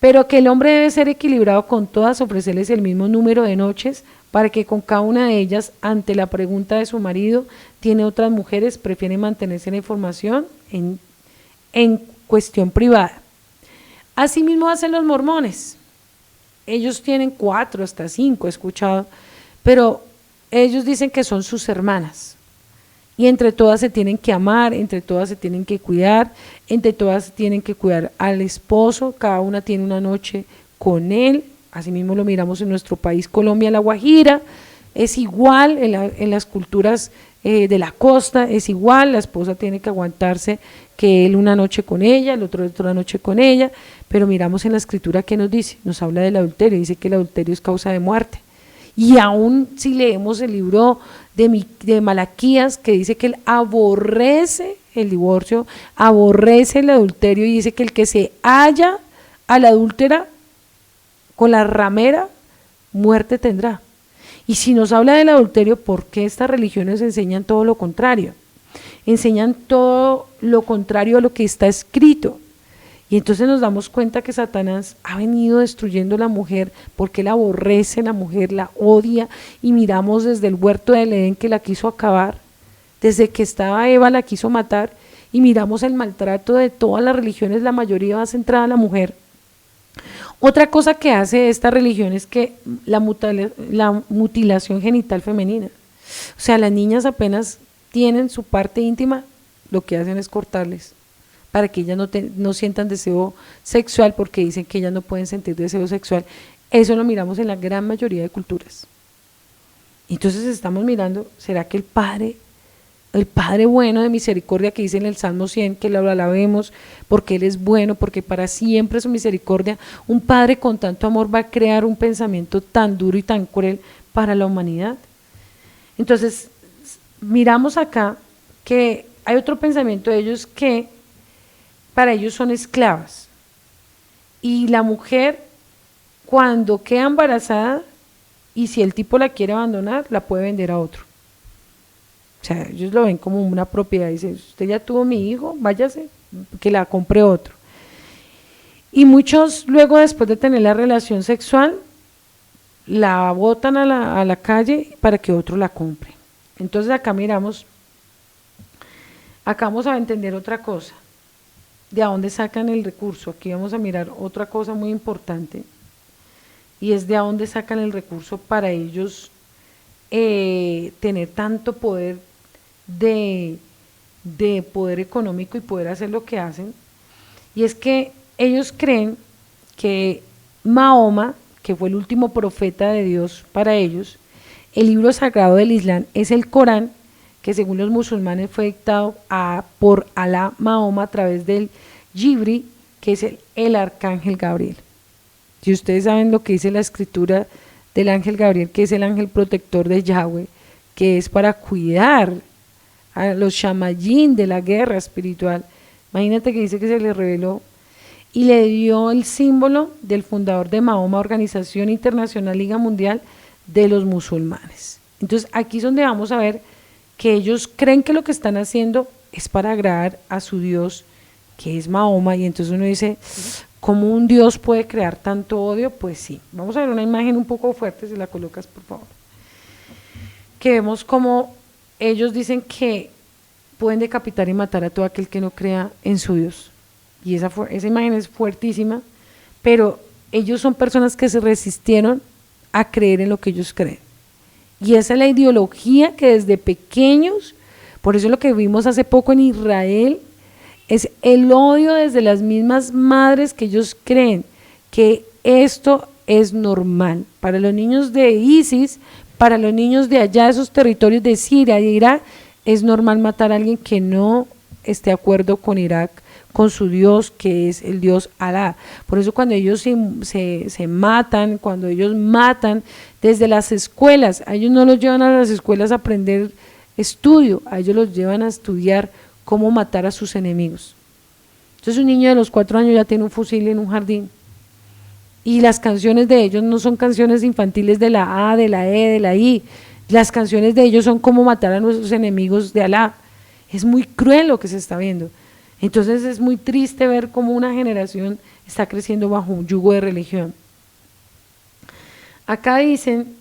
pero que el hombre debe ser equilibrado con todas, ofrecerles el mismo número de noches, para que con cada una de ellas, ante la pregunta de su marido, tiene otras mujeres, prefiere mantenerse la información en cuestión privada. Asimismo hacen los mormones. Ellos tienen 4 hasta 5, he escuchado, pero ellos dicen que son sus hermanas, y entre todas se tienen que amar, entre todas se tienen que cuidar, entre todas tienen que cuidar al esposo, cada una tiene una noche con él. Asimismo lo miramos en nuestro país, Colombia, La Guajira, es igual en las culturas de la costa, es igual, la esposa tiene que aguantarse que él una noche con ella, el otro otra noche con ella, pero miramos en la Escritura que nos dice, nos habla del adulterio, dice que el adulterio es causa de muerte. Y aún si leemos el libro de Malaquías, que dice que él aborrece el divorcio, aborrece el adulterio, y dice que el que se halla a la adúltera con la ramera, muerte tendrá. Y si nos habla del adulterio, ¿por qué estas religiones enseñan todo lo contrario? Enseñan todo lo contrario a lo que está escrito. Y entonces nos damos cuenta que Satanás ha venido destruyendo a la mujer porque él aborrece a la mujer, la odia, y miramos desde el huerto del Edén que la quiso acabar, desde que estaba Eva la quiso matar, y miramos el maltrato de todas las religiones, la mayoría va centrada a la mujer. Otra cosa que hace esta religión es que la mutilación genital femenina, o sea, las niñas apenas tienen su parte íntima, lo que hacen es cortarles, para que ellas no sientan deseo sexual, porque dicen que ellas no pueden sentir deseo sexual. Eso lo miramos en la gran mayoría de culturas. Entonces estamos mirando, ¿será que el Padre bueno de misericordia que dice en el Salmo 100, que lo alabemos porque Él es bueno, porque para siempre es su misericordia, un Padre con tanto amor va a crear un pensamiento tan duro y tan cruel para la humanidad? Entonces, miramos acá que hay otro pensamiento de ellos que para ellos son esclavas, y la mujer cuando queda embarazada y si el tipo la quiere abandonar, la puede vender a otro. O sea, ellos lo ven como una propiedad. Dicen, usted ya tuvo mi hijo, váyase, que la compre otro. Y muchos luego, después de tener la relación sexual, la botan a la calle para que otro la compre. Entonces acá miramos, acá vamos a entender otra cosa, de a dónde sacan el recurso. Aquí vamos a mirar otra cosa muy importante, y es de a dónde sacan el recurso para ellos tener tanto poder de poder económico y poder hacer lo que hacen. Y es que ellos creen que Mahoma, que fue el último profeta de Dios para ellos, el libro sagrado del Islam es el Corán, que según los musulmanes fue dictado por Alá Mahoma a través del Jibri, que es el arcángel Gabriel. Si ustedes saben lo que dice la escritura del ángel Gabriel, que es el ángel protector de Yahweh, que es para cuidar a los shamayín de la guerra espiritual, imagínate que dice que se le reveló y le dio el símbolo del fundador de Mahoma, Organización Internacional Liga Mundial de los Musulmanes. Entonces aquí es donde vamos a ver que ellos creen que lo que están haciendo es para agradar a su Dios, que es Mahoma, y entonces uno dice, ¿cómo un Dios puede crear tanto odio? Pues sí, vamos a ver una imagen un poco fuerte, si la colocas por favor, que vemos como ellos dicen que pueden decapitar y matar a todo aquel que no crea en su Dios, y esa imagen es fuertísima, pero ellos son personas que se resistieron a creer en lo que ellos creen, y esa es la ideología que desde pequeños, por eso lo que vimos hace poco en Israel, es el odio desde las mismas madres, que ellos creen que esto es normal. Para los niños de ISIS, para los niños de allá, de esos territorios de Siria y de Irak, es normal matar a alguien que no esté de acuerdo con Irak, con su Dios, que es el Dios Alá. Por eso cuando ellos se matan, cuando ellos matan desde las escuelas, a ellos no los llevan a las escuelas a aprender estudio, a ellos los llevan a estudiar cómo matar a sus enemigos. Entonces un niño de los 4 años ya tiene un fusil en un jardín, y las canciones de ellos no son canciones infantiles de la A, de la E, de la I, las canciones de ellos son cómo matar a nuestros enemigos de Alá. Es muy cruel lo que se está viendo. Entonces es muy triste ver cómo una generación está creciendo bajo un yugo de religión. Acá dicen,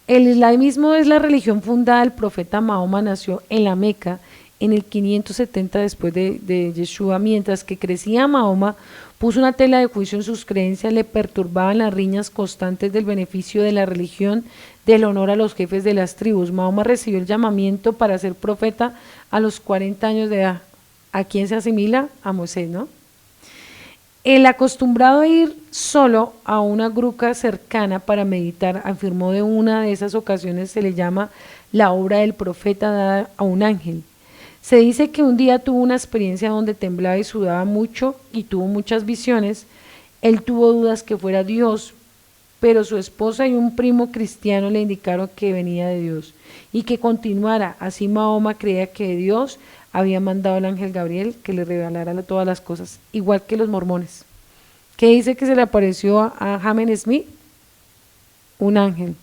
el islamismo es la religión fundada, el profeta Mahoma nació en la Meca en el 570 después de Yeshua. Mientras que crecía Mahoma, puso una tela de juicio en sus creencias, le perturbaban las riñas constantes del beneficio de la religión, del honor a los jefes de las tribus. Mahoma recibió el llamamiento para ser profeta a los 40 años de edad. ¿A quién se asimila? A Moisés, ¿no? El acostumbrado a ir solo a una gruta cercana para meditar, afirmó de una de esas ocasiones se le llama la obra del profeta dada a un ángel. Se dice que un día tuvo una experiencia donde temblaba y sudaba mucho y tuvo muchas visiones. Él tuvo dudas que fuera Dios, pero su esposa y un primo cristiano le indicaron que venía de Dios y que continuara. Así Mahoma creía que Dios había mandado al ángel Gabriel que le revelara todas las cosas, igual que los mormones, que dice que se le apareció a Hamen Smith, un ángel,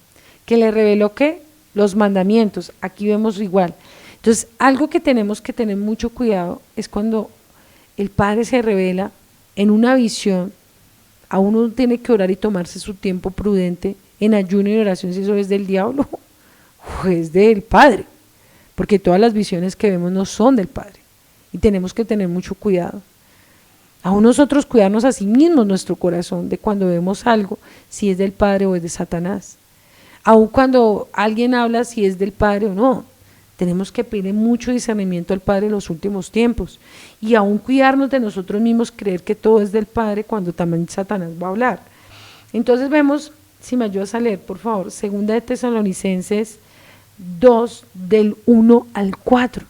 que le reveló que los mandamientos. Aquí vemos igual. Entonces, algo que tenemos que tener mucho cuidado es cuando el Padre se revela en una visión, a uno tiene que orar y tomarse su tiempo prudente en ayuno y oración, si eso es del diablo o es del Padre, porque todas las visiones que vemos no son del Padre y tenemos que tener mucho cuidado. Aún nosotros cuidarnos a sí mismos nuestro corazón de cuando vemos algo, si es del Padre o es de Satanás. Aún cuando alguien habla si es del Padre o no. Tenemos que pedir mucho discernimiento al Padre en los últimos tiempos y aún cuidarnos de nosotros mismos, creer que todo es del Padre cuando también Satanás va a hablar. Entonces vemos, si me ayudas a leer por favor, 2 de Tesalonicenses 2 del 1 al 4.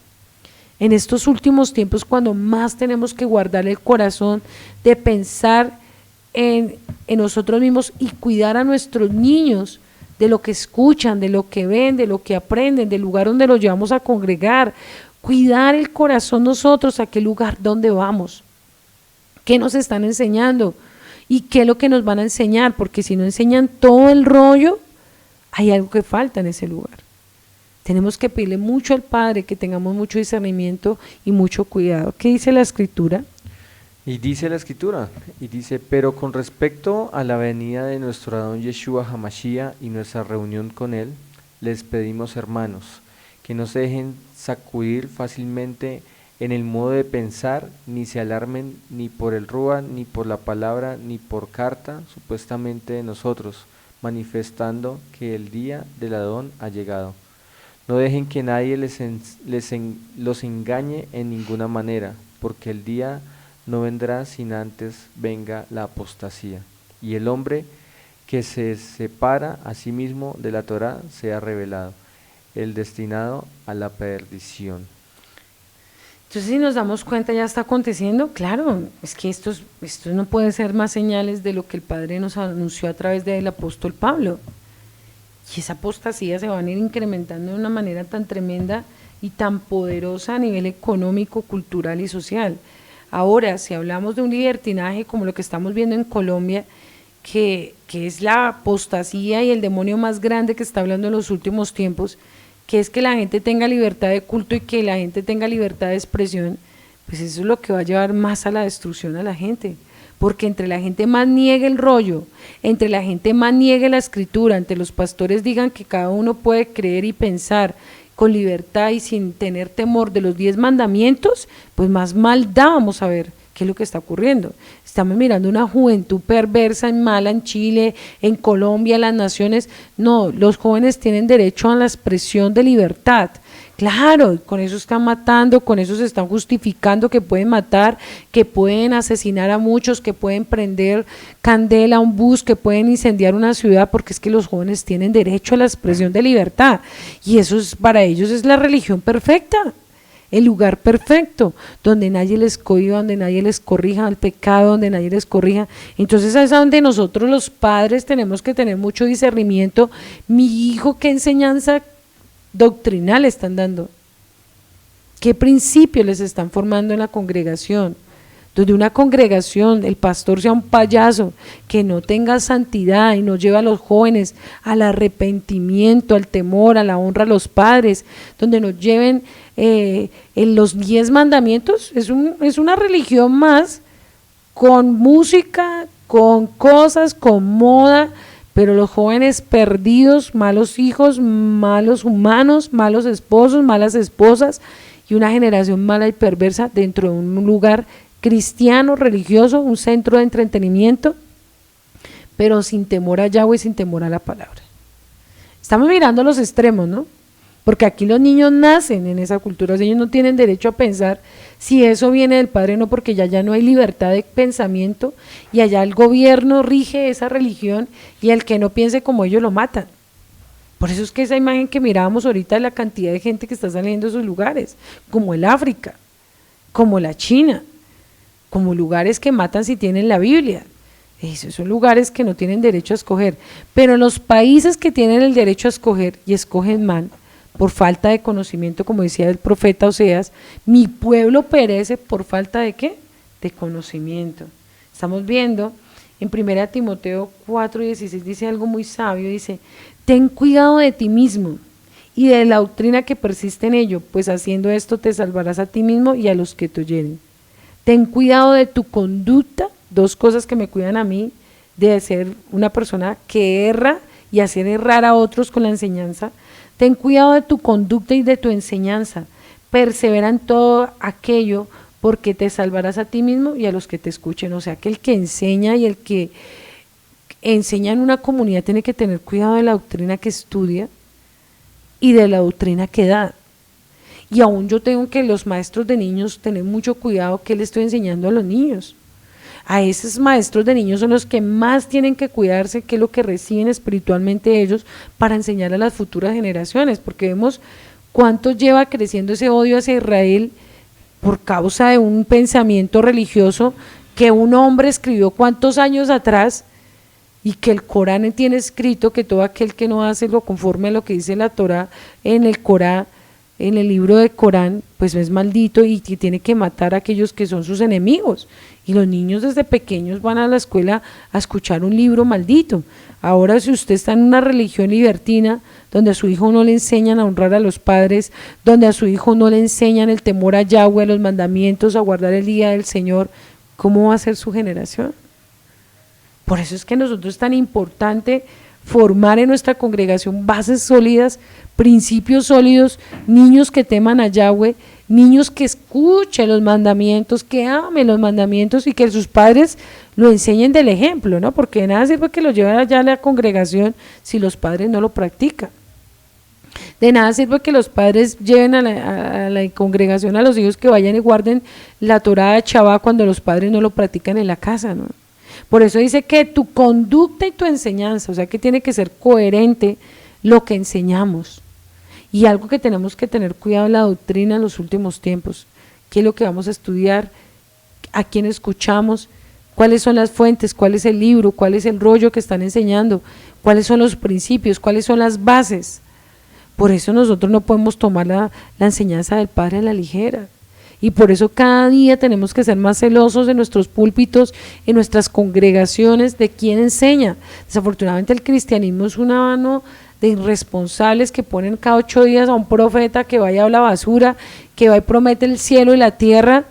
En estos últimos tiempos, cuando más tenemos que guardar el corazón de pensar en nosotros mismos y cuidar a nuestros niños de lo que escuchan, de lo que ven, de lo que aprenden, del lugar donde los llevamos a congregar, cuidar el corazón nosotros, a qué lugar, dónde vamos, qué nos están enseñando y qué es lo que nos van a enseñar, porque si no enseñan todo el rollo, hay algo que falta en ese lugar. Tenemos que pedirle mucho al Padre que tengamos mucho discernimiento y mucho cuidado. ¿Qué dice la Escritura? Y dice la Escritura, y dice, pero con respecto a la venida de nuestro Adón Yeshua Hamashiach y nuestra reunión con Él, les pedimos, hermanos, que no se dejen sacudir fácilmente en el modo de pensar, ni se alarmen ni por el Rúa, ni por la palabra, ni por carta, supuestamente de nosotros, manifestando que el día del Adón ha llegado. No dejen que nadie los engañe en ninguna manera, porque el día no vendrá sin antes venga la apostasía, y el hombre que se separa a sí mismo de la Torá sea revelado, el destinado a la perdición. Entonces, si nos damos cuenta, ya está aconteciendo. Claro, es que esto no puede ser más señales de lo que el Padre nos anunció a través del apóstol Pablo. Y esa apostasía se van a ir incrementando de una manera tan tremenda y tan poderosa a nivel económico, cultural y social. Ahora, si hablamos de un libertinaje como lo que estamos viendo en Colombia, que es la apostasía y el demonio más grande que está hablando en los últimos tiempos, que es que la gente tenga libertad de culto y que la gente tenga libertad de expresión, pues eso es lo que va a llevar más a la destrucción a la gente. Porque entre la gente más niegue el rollo, entre la gente más niegue la escritura, entre los pastores digan que cada uno puede creer y pensar con libertad y sin tener temor de los 10 mandamientos, pues más maldad vamos a ver qué es lo que está ocurriendo. Estamos mirando una juventud perversa, mala en Chile, en Colombia, en las naciones. No, los jóvenes tienen derecho a la expresión de libertad. Claro, con eso están matando, con eso se están justificando que pueden matar, que pueden asesinar a muchos, que pueden prender candela a un bus, que pueden incendiar una ciudad, porque es que los jóvenes tienen derecho a la expresión de libertad. Y eso es, para ellos es la religión perfecta, el lugar perfecto, donde nadie les cohiba, donde nadie les corrija el pecado, donde nadie les corrija. Entonces es donde nosotros los padres tenemos que tener mucho discernimiento. Mi hijo, ¿qué enseñanza doctrinal están dando? ¿Qué principios les están formando en la congregación? Donde una congregación, el pastor sea un payaso, que no tenga santidad y no lleve a los jóvenes al arrepentimiento, al temor, a la honra a los padres, donde nos lleven en los 10 mandamientos, es una religión más con música, con cosas, con moda, pero los jóvenes perdidos, malos hijos, malos humanos, malos esposos, malas esposas y una generación mala y perversa dentro de un lugar cristiano, religioso, un centro de entretenimiento, pero sin temor a Yahweh, sin temor a la palabra. Estamos mirando los extremos, ¿no? Porque aquí los niños nacen en esa cultura, ellos no tienen derecho a pensar si eso viene del Padre o no, porque ya no hay libertad de pensamiento y allá el gobierno rige esa religión y el que no piense como ellos lo matan. Por eso es que esa imagen que mirábamos ahorita de la cantidad de gente que está saliendo de esos lugares, como el África, como la China, como lugares que matan si tienen la Biblia. Esos son lugares que no tienen derecho a escoger, pero en los países que tienen el derecho a escoger y escogen mal, por falta de conocimiento, como decía el profeta Oseas, mi pueblo perece por falta de ¿qué? De conocimiento. Estamos viendo en 1 Timoteo 4:16 dice algo muy sabio, dice, ten cuidado de ti mismo y de la doctrina que persiste en ello, pues haciendo esto te salvarás a ti mismo y a los que te oyeren. Ten cuidado de tu conducta, 2 cosas que me cuidan a mí, de ser una persona que erra y hacer errar a otros con la enseñanza. Ten cuidado de tu conducta y de tu enseñanza, persevera en todo aquello porque te salvarás a ti mismo y a los que te escuchen. O sea que el que enseña y el que enseña en una comunidad tiene que tener cuidado de la doctrina que estudia y de la doctrina que da. Y aún yo tengo que los maestros de niños tener mucho cuidado que le estoy enseñando a los niños. A esos maestros de niños son los que más tienen que cuidarse, que es lo que reciben espiritualmente ellos para enseñar a las futuras generaciones, porque vemos cuánto lleva creciendo ese odio hacia Israel por causa de un pensamiento religioso que un hombre escribió cuántos años atrás, y que el Corán tiene escrito que todo aquel que no hace lo conforme a lo que dice la Torá en el Corán, en el libro de Corán, pues es maldito y tiene que matar a aquellos que son sus enemigos. Y los niños desde pequeños van a la escuela a escuchar un libro maldito. Ahora, si usted está en una religión libertina, donde a su hijo no le enseñan a honrar a los padres, donde a su hijo no le enseñan el temor a Yahweh, a los mandamientos, a guardar el día del Señor, ¿cómo va a ser su generación? Por eso es que nosotros es tan importante formar en nuestra congregación bases sólidas, principios sólidos, niños que teman a Yahweh, niños que escuchen los mandamientos, que amen los mandamientos y que sus padres lo enseñen del ejemplo, ¿no? Porque de nada sirve que lo lleven allá a la congregación si los padres no lo practican. De nada sirve que los padres lleven a la congregación a los hijos que vayan y guarden la Torá de Shabá cuando los padres no lo practican en la casa, ¿no? Por eso dice que tu conducta y tu enseñanza, o sea que tiene que ser coherente lo que enseñamos. Y algo que tenemos que tener cuidado en la doctrina en los últimos tiempos, qué es lo que vamos a estudiar, a quién escuchamos, cuáles son las fuentes, cuál es el libro, cuál es el rollo que están enseñando, cuáles son los principios, cuáles son las bases. Por eso nosotros no podemos tomar la enseñanza del Padre a la ligera. Y por eso cada día tenemos que ser más celosos en nuestros púlpitos, en nuestras congregaciones, de quién enseña. Desafortunadamente el cristianismo es una mano de irresponsables que ponen cada 8 días a un profeta que vaya a la basura, que va y promete el cielo y la tierra,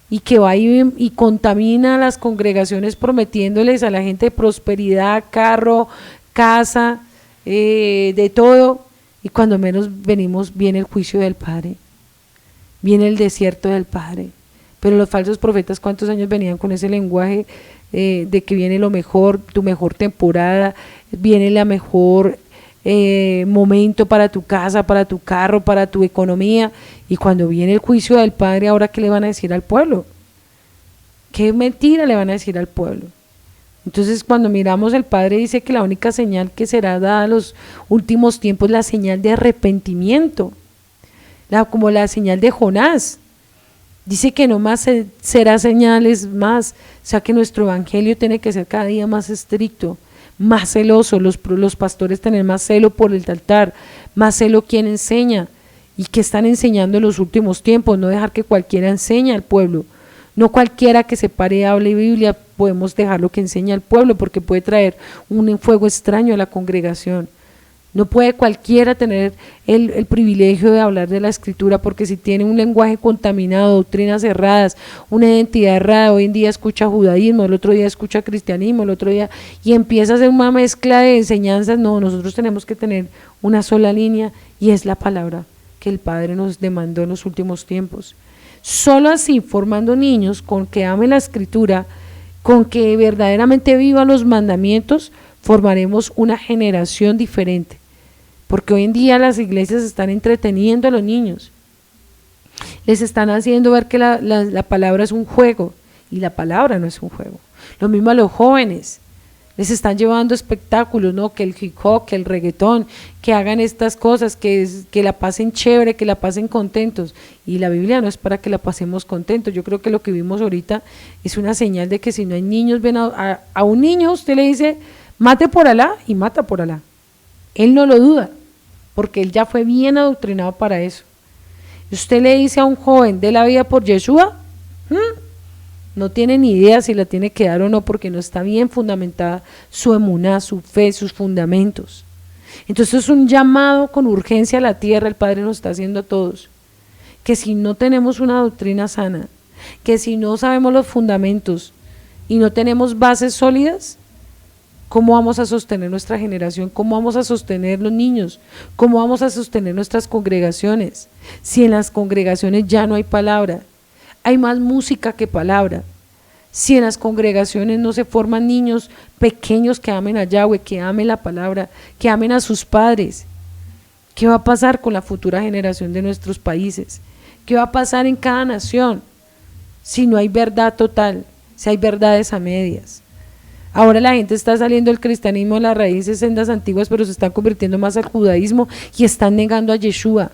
y que va y contamina a las congregaciones prometiéndoles a la gente prosperidad, carro, casa, de todo, y cuando menos venimos viene el juicio del Padre. Viene el desierto del Padre. Pero los falsos profetas, ¿cuántos años venían con ese lenguaje de que viene lo mejor, tu mejor temporada, viene la mejor momento para tu casa, para tu carro, para tu economía? Y cuando viene el juicio del Padre, ¿ahora qué le van a decir al pueblo? ¿Qué mentira le van a decir al pueblo? Entonces, cuando miramos, el Padre dice que la única señal que será dada a los últimos tiempos es la señal de arrepentimiento. Como la señal de Jonás, dice que no más será señales más, o sea que nuestro evangelio tiene que ser cada día más estricto, más celoso, los pastores tener más celo por el altar, más celo quien enseña y que están enseñando en los últimos tiempos, no dejar que cualquiera enseñe al pueblo, no cualquiera que se pare y hable Biblia podemos dejar lo que enseña al pueblo porque puede traer un fuego extraño a la congregación. No puede cualquiera tener el privilegio de hablar de la Escritura, porque si tiene un lenguaje contaminado, doctrinas erradas, una identidad errada, hoy en día escucha judaísmo, el otro día escucha cristianismo, el otro día, y empieza a hacer una mezcla de enseñanzas. No, nosotros tenemos que tener una sola línea y es la palabra que el Padre nos demandó en los últimos tiempos. Solo así, formando niños con que amen la Escritura, con que verdaderamente vivan los mandamientos, formaremos una generación diferente. Porque hoy en día las iglesias están entreteniendo a los niños, les están haciendo ver que la palabra es un juego, y la palabra no es un juego. Lo mismo a los jóvenes, les están llevando espectáculos, ¿no? Que el hip hop, que el reggaetón, que hagan estas cosas, que la pasen chévere, que la pasen contentos, y la Biblia no es para que la pasemos contentos. Yo creo que lo que vimos ahorita es una señal de que si no hay niños, ven a un niño, usted le dice, mate por Alá, y mata por Alá, él no lo duda, porque él ya fue bien adoctrinado para eso. Usted le dice a un joven, dé la vida por Yeshua, no tiene ni idea si la tiene que dar o no, porque no está bien fundamentada su emuná, su fe, sus fundamentos. Entonces es un llamado con urgencia a la tierra, el Padre nos está haciendo a todos, que si no tenemos una doctrina sana, que si no sabemos los fundamentos y no tenemos bases sólidas, ¿cómo vamos a sostener nuestra generación? ¿Cómo vamos a sostener los niños? ¿Cómo vamos a sostener nuestras congregaciones? Si en las congregaciones ya no hay palabra, hay más música que palabra. Si en las congregaciones no se forman niños pequeños que amen a Yahweh, que amen la palabra, que amen a sus padres, ¿qué va a pasar con la futura generación de nuestros países? ¿Qué va a pasar en cada nación si no hay verdad total? si hay verdades a medias. Ahora la gente está saliendo del cristianismo de las raíces sendas antiguas, pero se están convirtiendo más al judaísmo y están negando a Yeshua.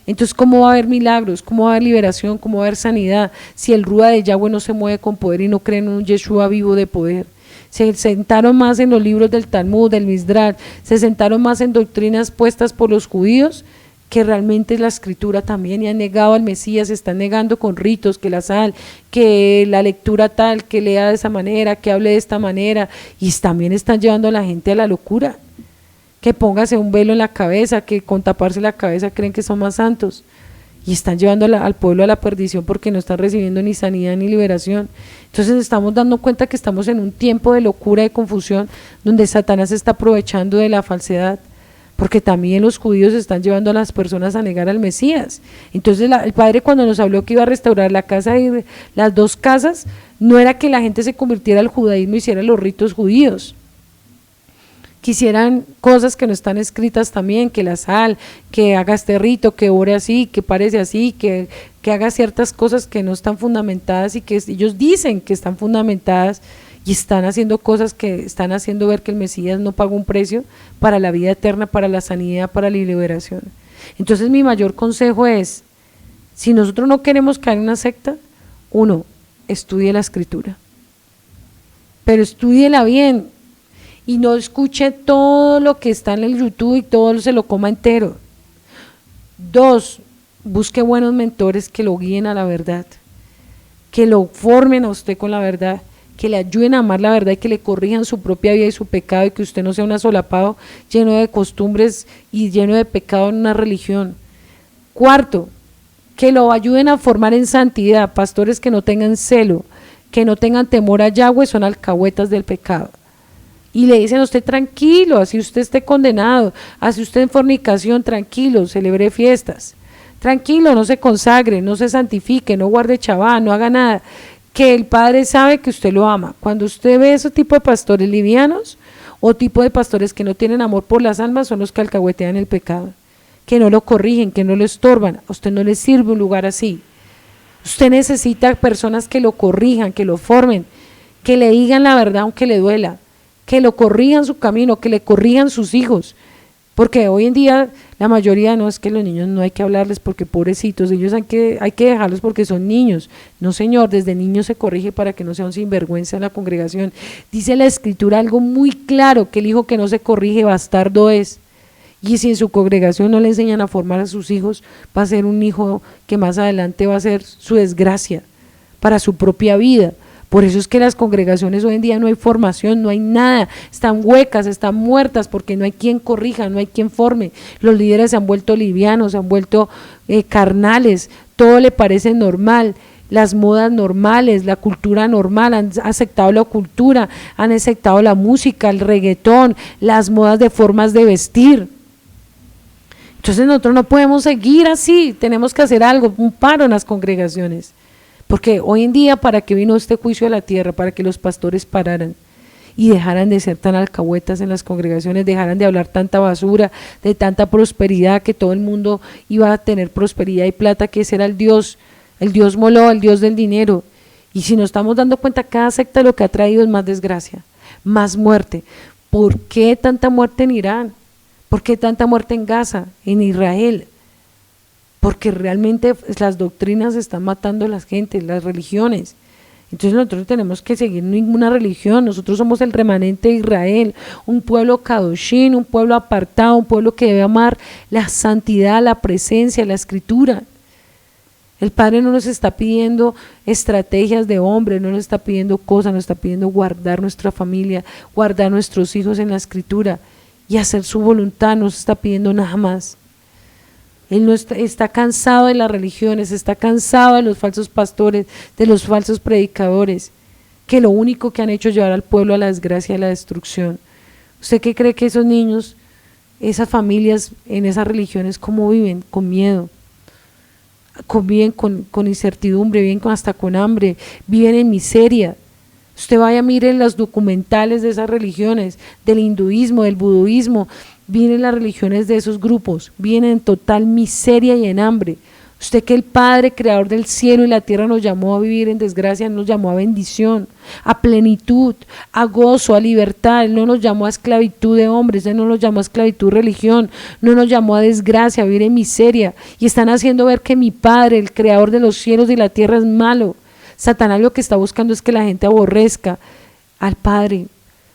Entonces, ¿cómo va a haber milagros? ¿Cómo va a haber liberación? ¿Cómo va a haber sanidad? Si el Rúa de Yahweh no se mueve con poder y no creen en un Yeshua vivo de poder. Se sentaron más en los libros del Talmud, del Misdrash, se sentaron más en doctrinas puestas por los judíos que realmente la escritura también, y han negado al Mesías, se están negando con ritos, que la sal, que la lectura tal, que lea de esa manera, que hable de esta manera, y también están llevando a la gente a la locura, que póngase un velo en la cabeza, que con taparse la cabeza creen que son más santos, y están llevando al pueblo a la perdición porque no están recibiendo ni sanidad ni liberación. Entonces estamos dando cuenta que estamos en un tiempo de locura, de confusión, donde Satanás se está aprovechando de la falsedad, porque también los judíos están llevando a las personas a negar al Mesías. Entonces el Padre, cuando nos habló que iba a restaurar la casa y las dos casas, no era que la gente se convirtiera al judaísmo y hiciera los ritos judíos, quisieran cosas que no están escritas también, que la sal, que haga este rito, que ore así, que parece así, que haga ciertas cosas que no están fundamentadas y que ellos dicen que están fundamentadas, y están haciendo cosas que están haciendo ver que el Mesías no pagó un precio para la vida eterna, para la sanidad, para la liberación. Entonces mi mayor consejo es, si nosotros no queremos caer en una secta, uno, estudie la escritura, pero estúdiela bien y no escuche todo lo que está en el YouTube y todo se lo coma entero. Dos, busque buenos mentores que lo guíen a la verdad, que lo formen a usted con la verdad, que le ayuden a amar la verdad y que le corrijan su propia vida y su pecado, y que usted no sea un asolapado lleno de costumbres y lleno de pecado en una religión. Cuarto, que lo ayuden a formar en santidad, pastores que no tengan celo, que no tengan temor a Yahweh, son alcahuetas del pecado. Y le dicen a usted, tranquilo, así usted esté condenado, así usted en fornicación, tranquilo, celebre fiestas, tranquilo, no se consagre, no se santifique, no guarde chabá, no haga nada, que el Padre sabe que usted lo ama. Cuando usted ve ese tipo de pastores livianos o tipo de pastores que no tienen amor por las almas, son los que alcahuetean el pecado, que no lo corrigen, que no lo estorban. A usted no le sirve un lugar así. Usted necesita personas que lo corrijan, que lo formen, que le digan la verdad aunque le duela, que lo corrijan su camino, que le corrijan sus hijos, porque hoy en día la mayoría, no, es que los niños no hay que hablarles porque pobrecitos, ellos hay que dejarlos porque son niños. No señor, desde niños se corrige para que no sea un sinvergüenza en la congregación. Dice la escritura algo muy claro, que el hijo que no se corrige bastardo es, y si en su congregación no le enseñan a formar a sus hijos, va a ser un hijo que más adelante va a ser su desgracia para su propia vida. Por eso es que las congregaciones hoy en día no hay formación, no hay nada, están huecas, están muertas, porque no hay quien corrija, no hay quien forme. Los líderes se han vuelto livianos, se han vuelto carnales, todo le parece normal, las modas normales, la cultura normal, han aceptado la cultura, han aceptado la música, el reggaetón, las modas de formas de vestir. Entonces nosotros no podemos seguir así, tenemos que hacer algo, un paro en las congregaciones. Porque hoy en día, ¿para qué vino este juicio a la tierra? Para que los pastores pararan y dejaran de ser tan alcahuetas en las congregaciones, dejaran de hablar tanta basura, de tanta prosperidad, que todo el mundo iba a tener prosperidad y plata, que ese era el Dios moló, el Dios del dinero. Y si nos estamos dando cuenta, cada secta lo que ha traído es más desgracia, más muerte. ¿Por qué tanta muerte en Irán? ¿Por qué tanta muerte en Gaza, en Israel? Porque realmente las doctrinas están matando a la gente, las religiones. Entonces nosotros tenemos que seguir ninguna religión, nosotros somos el remanente de Israel, un pueblo kadoshín, un pueblo apartado, un pueblo que debe amar la santidad, la presencia, la escritura. El Padre no nos está pidiendo estrategias de hombre, no nos está pidiendo cosas, nos está pidiendo guardar nuestra familia, guardar nuestros hijos en la escritura y hacer su voluntad, no nos está pidiendo nada más. Él no está cansado de las religiones, está cansado de los falsos pastores, de los falsos predicadores, que lo único que han hecho es llevar al pueblo a la desgracia y a la destrucción. ¿Usted qué cree que esos niños, esas familias en esas religiones, cómo viven? Con miedo, viven con incertidumbre, viven hasta con hambre, viven en miseria. Usted vaya, mire los documentales de esas religiones, del hinduismo, del budismo, vienen las religiones de esos grupos, vienen en total miseria y en hambre. Usted que el Padre, creador del cielo y la tierra, nos llamó a vivir en desgracia, nos llamó a bendición, a plenitud, a gozo, a libertad. Él no nos llamó a esclavitud de hombres, Él no nos llamó a esclavitud de religión, no nos llamó a desgracia, a vivir en miseria. Y están haciendo ver que mi Padre, el creador de los cielos y la tierra, es malo. Satanás lo que está buscando es que la gente aborrezca al Padre.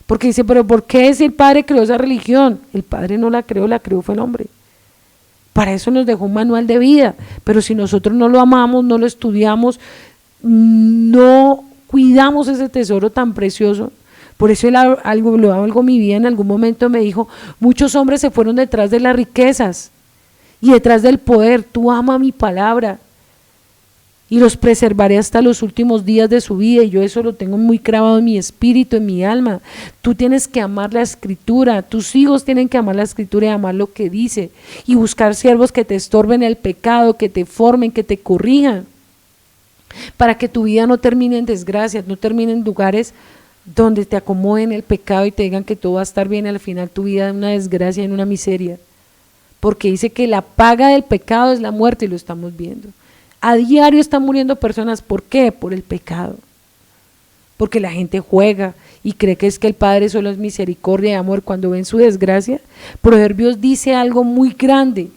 Porque dice, pero ¿por qué si el Padre creó esa religión? El Padre no la creó fue el hombre. Para eso nos dejó un manual de vida, pero si nosotros no lo amamos, no lo estudiamos, no cuidamos ese tesoro tan precioso. Por eso algo mi vida en algún momento me dijo, muchos hombres se fueron detrás de las riquezas y detrás del poder. Tú ama mi palabra y los preservaré hasta los últimos días de su vida, y yo eso lo tengo muy grabado en mi espíritu, en mi alma. Tú tienes que amar la escritura, tus hijos tienen que amar la escritura y amar lo que dice, y buscar siervos que te estorben el pecado, que te formen, que te corrijan, para que tu vida no termine en desgracias, no termine en lugares donde te acomoden el pecado y te digan que todo va a estar bien, y al final tu vida en una desgracia, en una miseria, porque dice que la paga del pecado es la muerte, y lo estamos viendo. A diario están muriendo personas. ¿Por qué? Por el pecado. Porque la gente juega y cree que es que el Padre solo es misericordia y amor cuando ven su desgracia. Proverbios dice algo muy grande,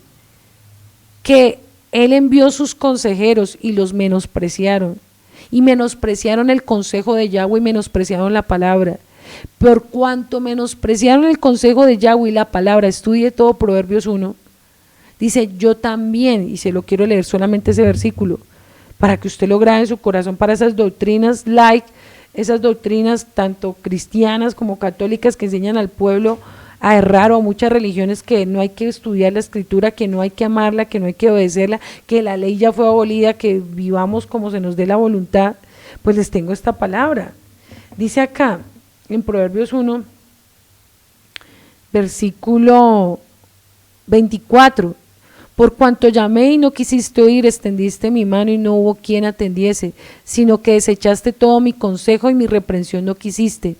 que Él envió sus consejeros y los menospreciaron. Y menospreciaron el consejo de Yahweh y menospreciaron la palabra. Por cuanto menospreciaron el consejo de Yahweh y la palabra, estudie todo Proverbios 1. Dice, yo también, y se lo quiero leer solamente ese versículo, para que usted lo grabe en su corazón, para esas doctrinas esas doctrinas tanto cristianas como católicas que enseñan al pueblo a errar, o a muchas religiones que no hay que estudiar la escritura, que no hay que amarla, que no hay que obedecerla, que la ley ya fue abolida, que vivamos como se nos dé la voluntad. Pues les tengo esta palabra. Dice acá, en Proverbios 1, versículo 24, por cuanto llamé y no quisiste oír, extendiste mi mano y no hubo quien atendiese, sino que desechaste todo mi consejo y mi reprensión no quisiste.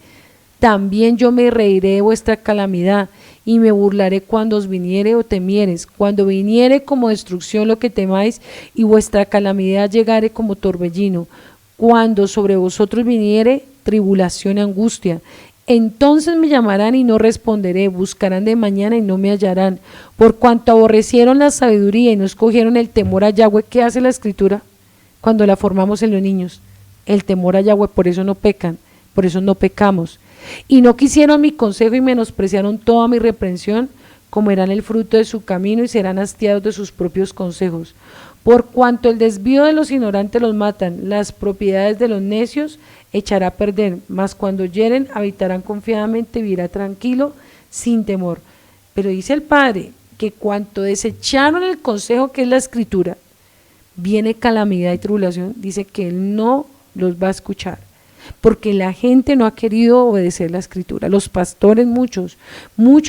También yo me reiré de vuestra calamidad y me burlaré cuando os viniere o temieres, cuando viniere como destrucción lo que temáis y vuestra calamidad llegare como torbellino, cuando sobre vosotros viniere tribulación y angustia. Entonces me llamarán y no responderé, buscarán de mañana y no me hallarán, por cuanto aborrecieron la sabiduría y no escogieron el temor a Yahweh. ¿Qué hace la escritura cuando la formamos en los niños? El temor a Yahweh, por eso no pecan, por eso no pecamos. Y no quisieron mi consejo y menospreciaron toda mi reprensión, comerán el fruto de su camino y serán hastiados de sus propios consejos. Por cuanto el desvío de los ignorantes los matan, las propiedades de los necios echará a perder, mas cuando hieren habitarán confiadamente, vivirá tranquilo, sin temor. Pero dice el Padre que cuanto desecharon el consejo que es la escritura, viene calamidad y tribulación, dice que Él no los va a escuchar, porque la gente no ha querido obedecer la escritura. Los pastores, muchos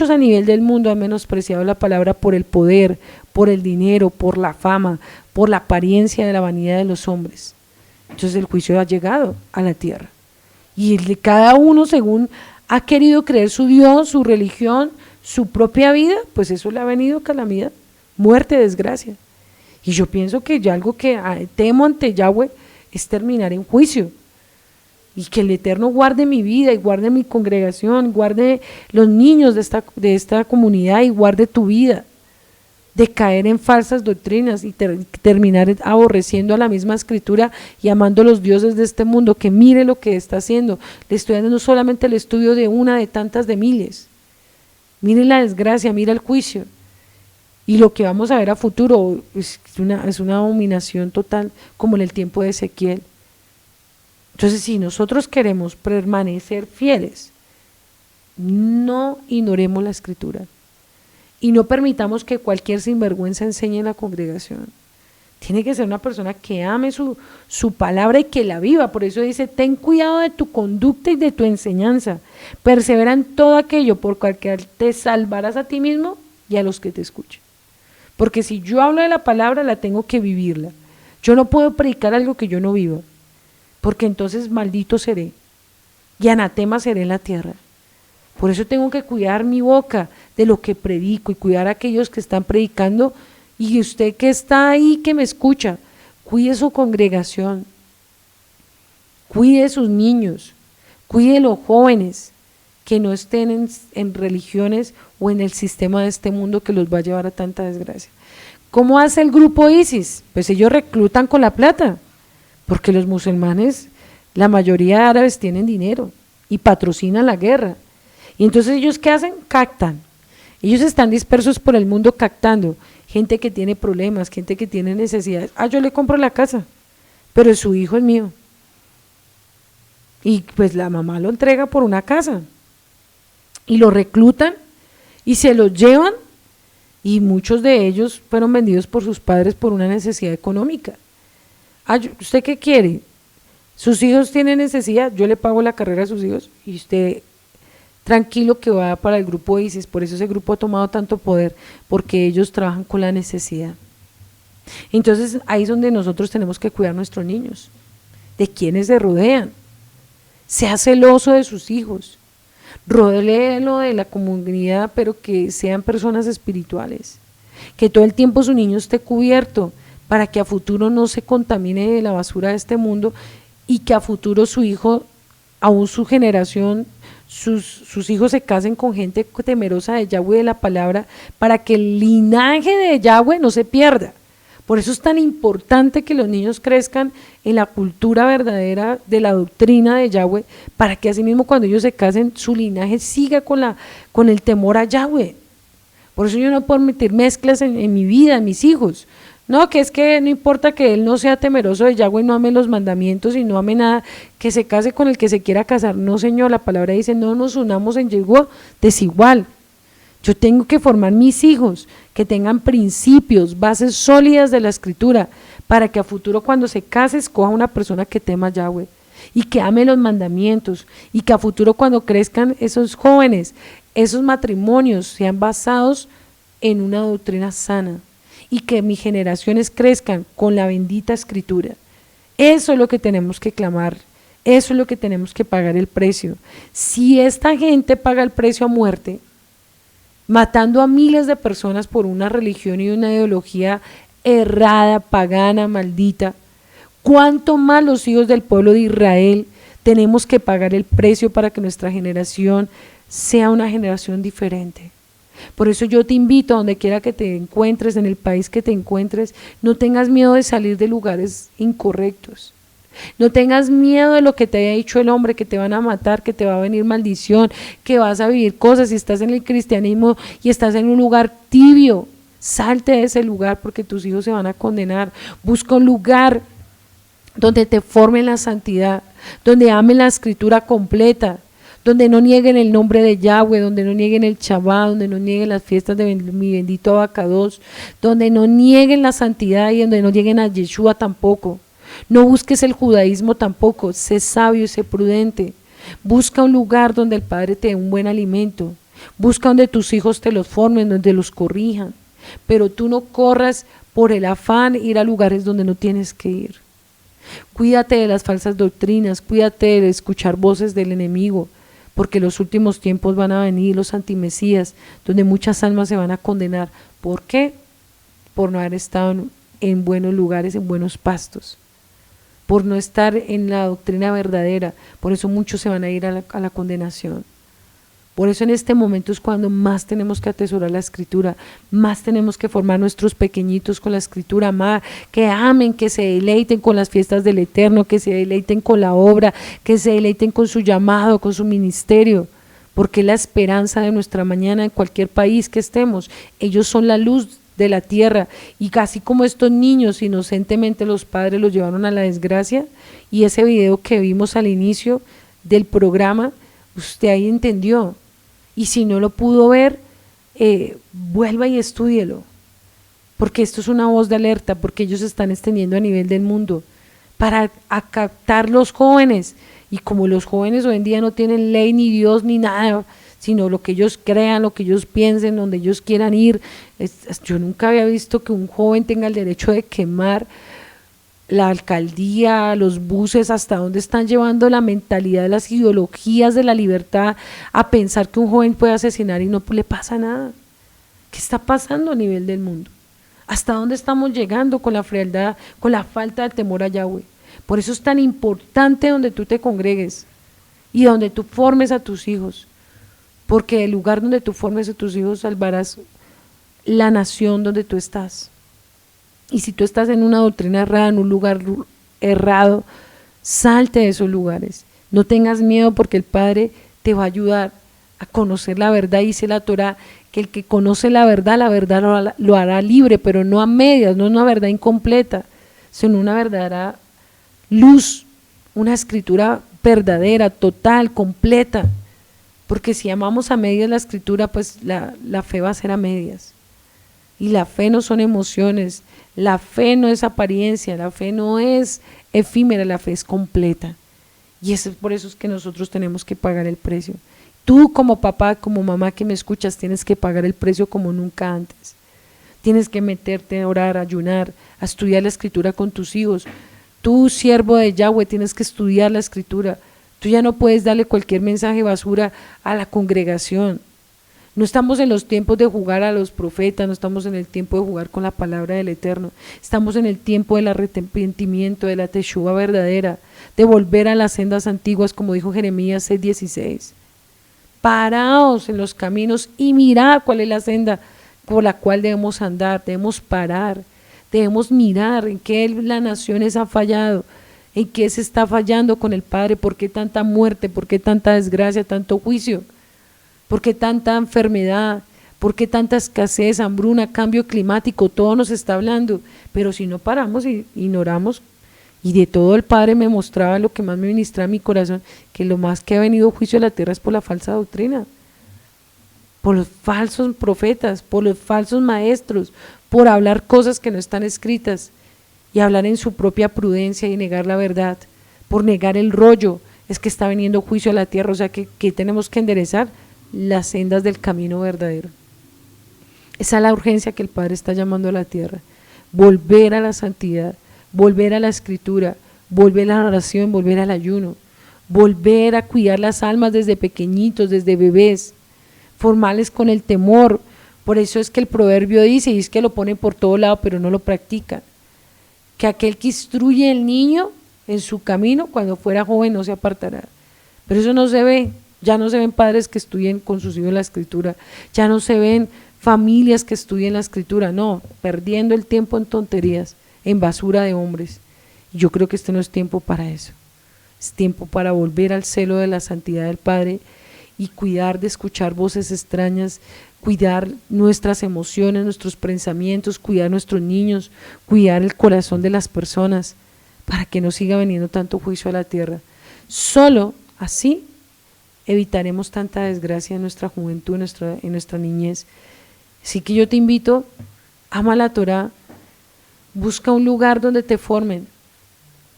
a nivel del mundo han menospreciado la palabra por el poder, por el dinero, por la fama, por la apariencia de la vanidad de los hombres. Entonces el juicio ha llegado a la tierra, y el de cada uno según ha querido creer su Dios, su religión, su propia vida, pues eso le ha venido calamidad, muerte, desgracia. Y yo pienso que ya algo que temo ante Yahweh es terminar en juicio, y que el Eterno guarde mi vida y guarde mi congregación, guarde los niños de esta comunidad y guarde tu vida de caer en falsas doctrinas y terminar aborreciendo a la misma escritura y amando a los dioses de este mundo, que mire lo que está haciendo. Le estoy dando solamente el estudio de una de tantas de miles. Mire la desgracia, mira el juicio. Y lo que vamos a ver a futuro es una abominación total, como en el tiempo de Ezequiel. Entonces, si nosotros queremos permanecer fieles, no ignoremos la escritura. Y no permitamos que cualquier sinvergüenza enseñe en la congregación. Tiene que ser una persona que ame su palabra y que la viva. Por eso dice, ten cuidado de tu conducta y de tu enseñanza. Persevera en todo aquello por cualquier te salvarás a ti mismo y a los que te escuchen. Porque si yo hablo de la palabra, la tengo que vivirla. Yo no puedo predicar algo que yo no viva, porque entonces maldito seré y anatema seré en la tierra. Por eso tengo que cuidar mi boca de lo que predico y cuidar a aquellos que están predicando, Y usted que está ahí, que me escucha, cuide su congregación, cuide sus niños, cuide los jóvenes que no estén en religiones o en el sistema de este mundo que los va a llevar a tanta desgracia. ¿Cómo hace el grupo ISIS? Pues ellos reclutan con la plata, porque los musulmanes, la mayoría de árabes tienen dinero y patrocinan la guerra. Y entonces ellos ¿qué hacen? Captan. Ellos están dispersos por el mundo captando gente que tiene problemas, gente que tiene necesidades. Yo le compro la casa, pero su hijo es mío. Y pues la mamá lo entrega por una casa. Y lo reclutan y se los llevan, y muchos de ellos fueron vendidos por sus padres por una necesidad económica. ¿Usted qué quiere? Sus hijos tienen necesidad, yo le pago la carrera a sus hijos y usted tranquilo que va para el grupo ISIS. Por eso ese grupo ha tomado tanto poder, porque ellos trabajan con la necesidad. Entonces ahí es donde nosotros tenemos que cuidar a nuestros niños, de quienes se rodean. Sea celoso de sus hijos, rodéelo de la comunidad, pero que sean personas espirituales, que todo el tiempo su niño esté cubierto para que a futuro no se contamine de la basura de este mundo, y que a futuro su hijo, aún su generación, sus hijos se casen con gente temerosa de Yahweh, de la palabra, para que el linaje de Yahweh no se pierda. Por eso es tan importante que los niños crezcan en la cultura verdadera de la doctrina de Yahweh, para que así mismo cuando ellos se casen, su linaje siga con el temor a Yahweh. Por eso yo no puedo meter mezclas en mi vida, en mis hijos. No, que es que no importa que él no sea temeroso de Yahweh, no ame los mandamientos y no ame nada, que se case con el que se quiera casar. No, Señor, la palabra dice, no nos unamos en yugo desigual. Yo tengo que formar mis hijos que tengan principios, bases sólidas de la escritura, para que a futuro cuando se case escoja una persona que tema a Yahweh y que ame los mandamientos, y que a futuro cuando crezcan esos jóvenes, esos matrimonios sean basados en una doctrina sana, y que mis generaciones crezcan con la bendita escritura. Eso es lo que tenemos que clamar, eso es lo que tenemos que pagar el precio. Si esta gente paga el precio a muerte, matando a miles de personas por una religión y una ideología errada, pagana, maldita, ¿cuánto más los hijos del pueblo de Israel tenemos que pagar el precio para que nuestra generación sea una generación diferente? Por eso yo te invito, a donde quiera que te encuentres, en el país que te encuentres, no tengas miedo de salir de lugares incorrectos. No tengas miedo de lo que te haya dicho el hombre, que te van a matar, que te va a venir maldición, que vas a vivir cosas. Si estás en el cristianismo y estás en un lugar tibio, salte de ese lugar, porque tus hijos se van a condenar. Busca un lugar donde te formen la santidad, donde amen la escritura completa, donde no nieguen el nombre de Yahweh, donde no nieguen el Shabbat, donde no nieguen las fiestas de mi bendito Abacados, donde no nieguen la santidad y donde no nieguen a Yeshua tampoco. No busques el judaísmo tampoco, sé sabio y sé prudente. Busca un lugar donde el Padre te dé un buen alimento, busca donde tus hijos te los formen, donde los corrijan, pero tú no corras por el afán ir a lugares donde no tienes que ir. Cuídate de las falsas doctrinas, cuídate de escuchar voces del enemigo, porque los últimos tiempos van a venir los antimesías, donde muchas almas se van a condenar. ¿Por qué? Por no haber estado en buenos lugares, en buenos pastos, por no estar en la doctrina verdadera. Por eso muchos se van a ir a la condenación. Por eso en este momento es cuando más tenemos que atesorar la escritura, más tenemos que formar nuestros pequeñitos con la escritura, amar, que amen, que se deleiten con las fiestas del Eterno, que se deleiten con la obra, que se deleiten con su llamado, con su ministerio, porque es la esperanza de nuestra mañana en cualquier país que estemos. Ellos son la luz de la tierra, y casi como estos niños inocentemente los padres los llevaron a la desgracia, y ese video que vimos al inicio del programa, usted ahí entendió. Y si no lo pudo ver, vuelva y estúdielo, porque esto es una voz de alerta, porque ellos se están extendiendo a nivel del mundo para captar los jóvenes, y como los jóvenes hoy en día no tienen ley ni Dios ni nada, sino lo que ellos crean, lo que ellos piensen, donde ellos quieran ir. Yo nunca había visto que un joven tenga el derecho de quemar la alcaldía, los buses. Hasta dónde están llevando la mentalidad de las ideologías de la libertad a pensar que un joven puede asesinar y no le pasa nada. ¿Qué está pasando a nivel del mundo? ¿Hasta dónde estamos llegando con la frialdad, con la falta de temor a Yahweh? Por eso es tan importante donde tú te congregues y donde tú formes a tus hijos, porque el lugar donde tú formes a tus hijos salvarás la nación donde tú estás. Y si tú estás en una doctrina errada, en un lugar errado, salte de esos lugares. No tengas miedo, porque el Padre te va a ayudar a conocer la verdad. Dice la Torá que el que conoce la verdad lo hará libre, pero no a medias, no una verdad incompleta, sino una verdadera luz, una escritura verdadera, total, completa. Porque si amamos a medias la escritura, pues la fe va a ser a medias. Y la fe no son emociones, la fe no es apariencia, la fe no es efímera, la fe es completa. Y por eso es que nosotros tenemos que pagar el precio. Tú como papá, como mamá que me escuchas, tienes que pagar el precio como nunca antes. Tienes que meterte a orar, a ayunar, a estudiar la escritura con tus hijos. Tú, siervo de Yahweh, tienes que estudiar la escritura. Tú ya no puedes darle cualquier mensaje basura a la congregación. No estamos en los tiempos de jugar a los profetas, no estamos en el tiempo de jugar con la palabra del Eterno. Estamos en el tiempo del arrepentimiento, de la teshuva verdadera, de volver a las sendas antiguas, como dijo Jeremías 6:16. Paraos en los caminos y mirad cuál es la senda por la cual debemos andar. Debemos parar, debemos mirar en qué la nación ha fallado, en qué se está fallando con el Padre, por qué tanta muerte, por qué tanta desgracia, tanto juicio. ¿Por qué tanta enfermedad? ¿Por qué tanta escasez, hambruna, cambio climático? Todo nos está hablando, pero si no paramos y ignoramos, y de todo el Padre me mostraba lo que más me ministraba a mi corazón, que lo más que ha venido juicio a la tierra es por la falsa doctrina, por los falsos profetas, por los falsos maestros, por hablar cosas que no están escritas y hablar en su propia prudencia y negar la verdad, por negar el rollo. Es que está viniendo juicio a la tierra, o sea que tenemos que enderezar las sendas del camino verdadero. Esa es la urgencia que el Padre está llamando a la tierra: volver a la santidad, volver a la escritura, volver a la oración, volver al ayuno, volver a cuidar las almas desde pequeñitos, desde bebés, formarles con el temor. Por eso es que el proverbio dice, y es que lo ponen por todo lado pero no lo practican, que aquel que instruye al niño en su camino, cuando fuera joven no se apartará. Pero eso no se ve. Ya no se ven padres que estudien con sus hijos la escritura, ya no se ven familias que estudien la escritura, no, perdiendo el tiempo en tonterías, en basura de hombres. Y yo creo que este no es tiempo para eso, es tiempo para volver al celo de la santidad del Padre y cuidar de escuchar voces extrañas, cuidar nuestras emociones, nuestros pensamientos, cuidar nuestros niños, cuidar el corazón de las personas, para que no siga viniendo tanto juicio a la tierra. Solo así evitaremos tanta desgracia en nuestra juventud, en nuestra niñez. Así que yo te invito, ama la Torá, busca un lugar donde te formen,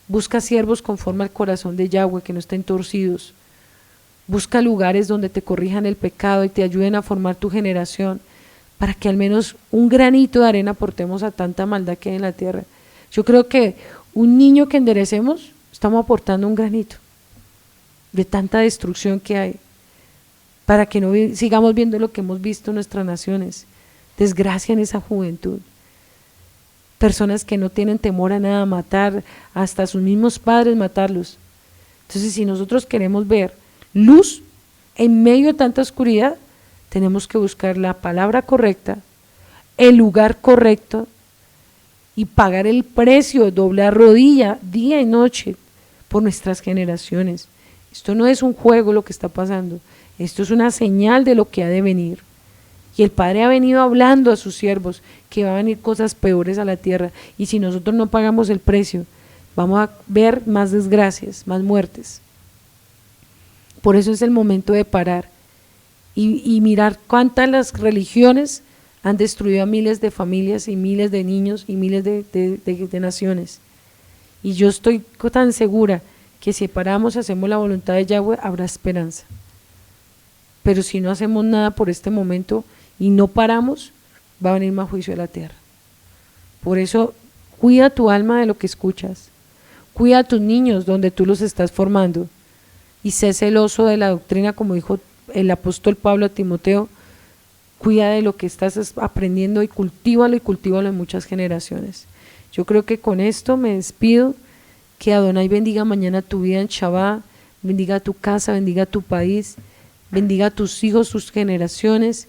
busca siervos conforme al corazón de Yahweh, que no estén torcidos, busca lugares donde te corrijan el pecado y te ayuden a formar tu generación, para que al menos un granito de arena aportemos a tanta maldad que hay en la tierra. Yo creo que un niño que enderecemos, estamos aportando un granito de tanta destrucción que hay, para que no sigamos viendo lo que hemos visto en nuestras naciones, desgracia en esa juventud, personas que no tienen temor a nada, matar hasta a sus mismos padres, matarlos. Entonces, si nosotros queremos ver luz en medio de tanta oscuridad, tenemos que buscar la palabra correcta, el lugar correcto y pagar el precio, doblar rodilla día y noche por nuestras generaciones. Esto no es un juego lo que está pasando, esto es una señal de lo que ha de venir. Y el Padre ha venido hablando a sus siervos que van a venir cosas peores a la tierra, y si nosotros no pagamos el precio, vamos a ver más desgracias, más muertes. Por eso es el momento de parar y mirar cuántas las religiones han destruido a miles de familias y miles de niños y miles de naciones. Y yo estoy tan segura que si paramos y hacemos la voluntad de Yahweh, habrá esperanza. Pero si no hacemos nada por este momento y no paramos, va a venir más juicio a la tierra. Por eso, cuida tu alma de lo que escuchas, cuida a tus niños donde tú los estás formando, y sé celoso de la doctrina, como dijo el apóstol Pablo a Timoteo, cuida de lo que estás aprendiendo y cultívalo en muchas generaciones. Yo creo que con esto me despido, que Adonai bendiga mañana tu vida en Shabbat, bendiga tu casa, bendiga tu país, bendiga a tus hijos, tus generaciones,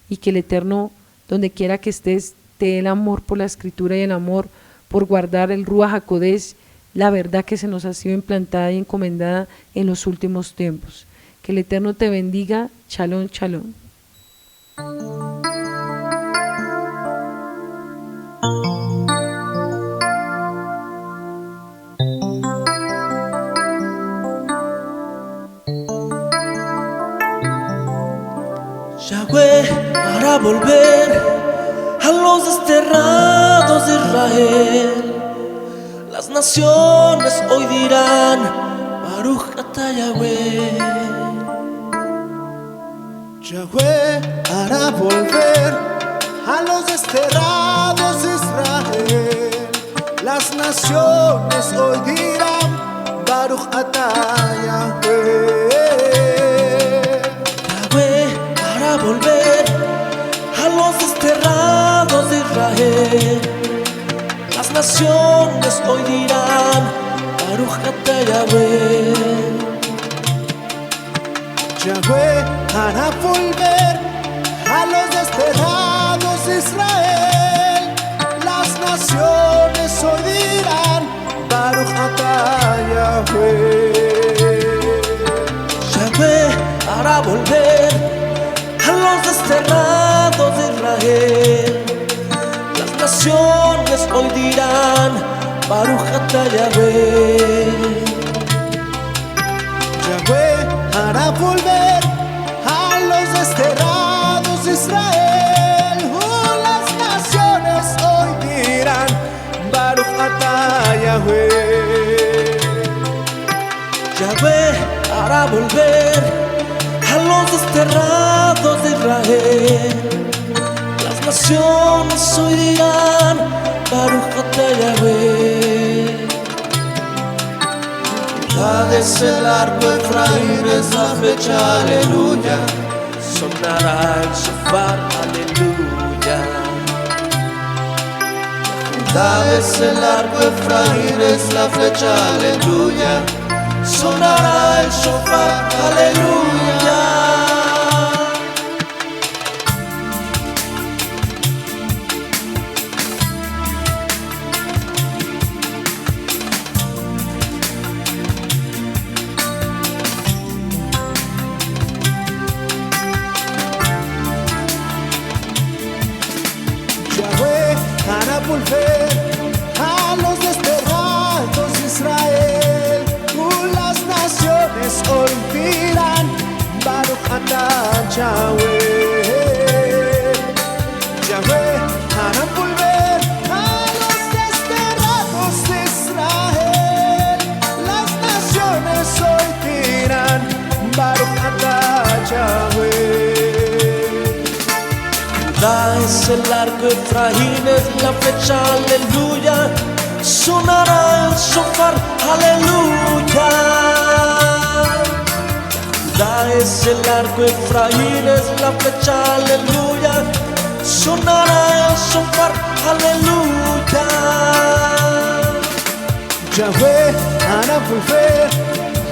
y que el Eterno, donde quiera que estés, te dé el amor por la Escritura y el amor por guardar el Ruach HaKodesh, la verdad que se nos ha sido implantada y encomendada en los últimos tiempos. Que el Eterno te bendiga. Shalom, shalom. Yahweh hará volver a los desterrados de Israel. Las naciones hoy dirán, Baruch atah Yahweh. Yahweh hará volver a los desterrados de Israel. Las naciones hoy dirán, Baruch atah Yahweh. Yahweh hará volver a los desterrados de Israel. Las naciones hoy dirán, Baruch atah Yahweh. Yahweh hará volver a los desterrados de Israel. Las naciones hoy dirán, Baruch atah Yahweh. Yahweh hará volver a los desterrados de Israel. Las naciones hoy dirán, Baruch atah Yahweh. Yahweh hará volver a los desterrados de Israel. Las naciones hoy dirán, Baruch atah Yahweh. Yahweh hará volver a los desterrados de Israel. Las naciones hoy dirán, Baruch atah Yahweh. Es el arco de Efraín, es la flecha, aleluya. Sonará el shofar, aleluya. Es el arco de Efraín, es la flecha, aleluya. Sonará el shofar, aleluya. Yahweh hará volver a los desterrados de Israel. Las naciones hoy dirán, Baruch atah Yahweh. Yahweh hará volver a los desterrados de Israel. Las naciones hoy dirán, Baruch atah Yahweh. Judá es el arco, Efraín es la flecha, aleluya. Sonará el shofar, aleluya. Judá es el arco, Efraín es la flecha, aleluya. Sonará el shofar, aleluya. Yahweh hará volver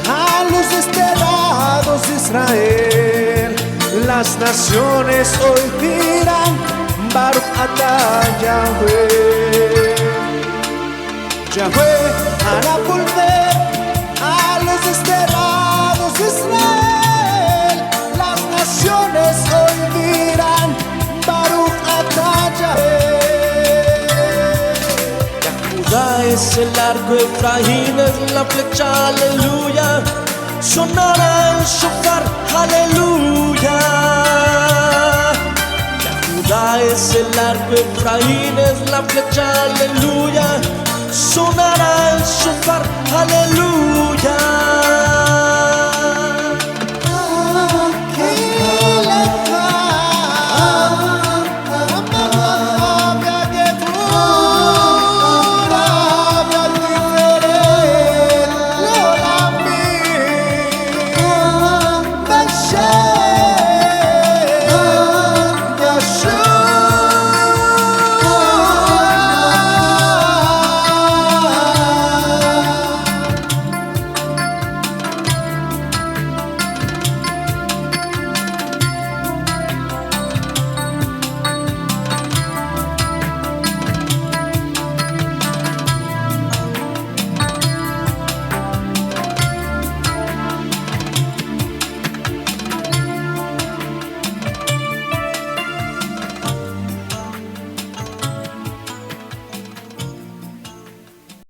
a los desterrados de Israel. Las naciones hoy dirán, Baruch atah Yahweh. Yahweh hará volver a los desterrados de Israel. Las naciones hoy dirán, Baruch atah Yahweh. Judá es el arco, Efraín es la flecha, aleluya. Sonará el shofar, aleluya. Judá es el arco, Efraín es la flecha, aleluya. Sonará el shofar, aleluya.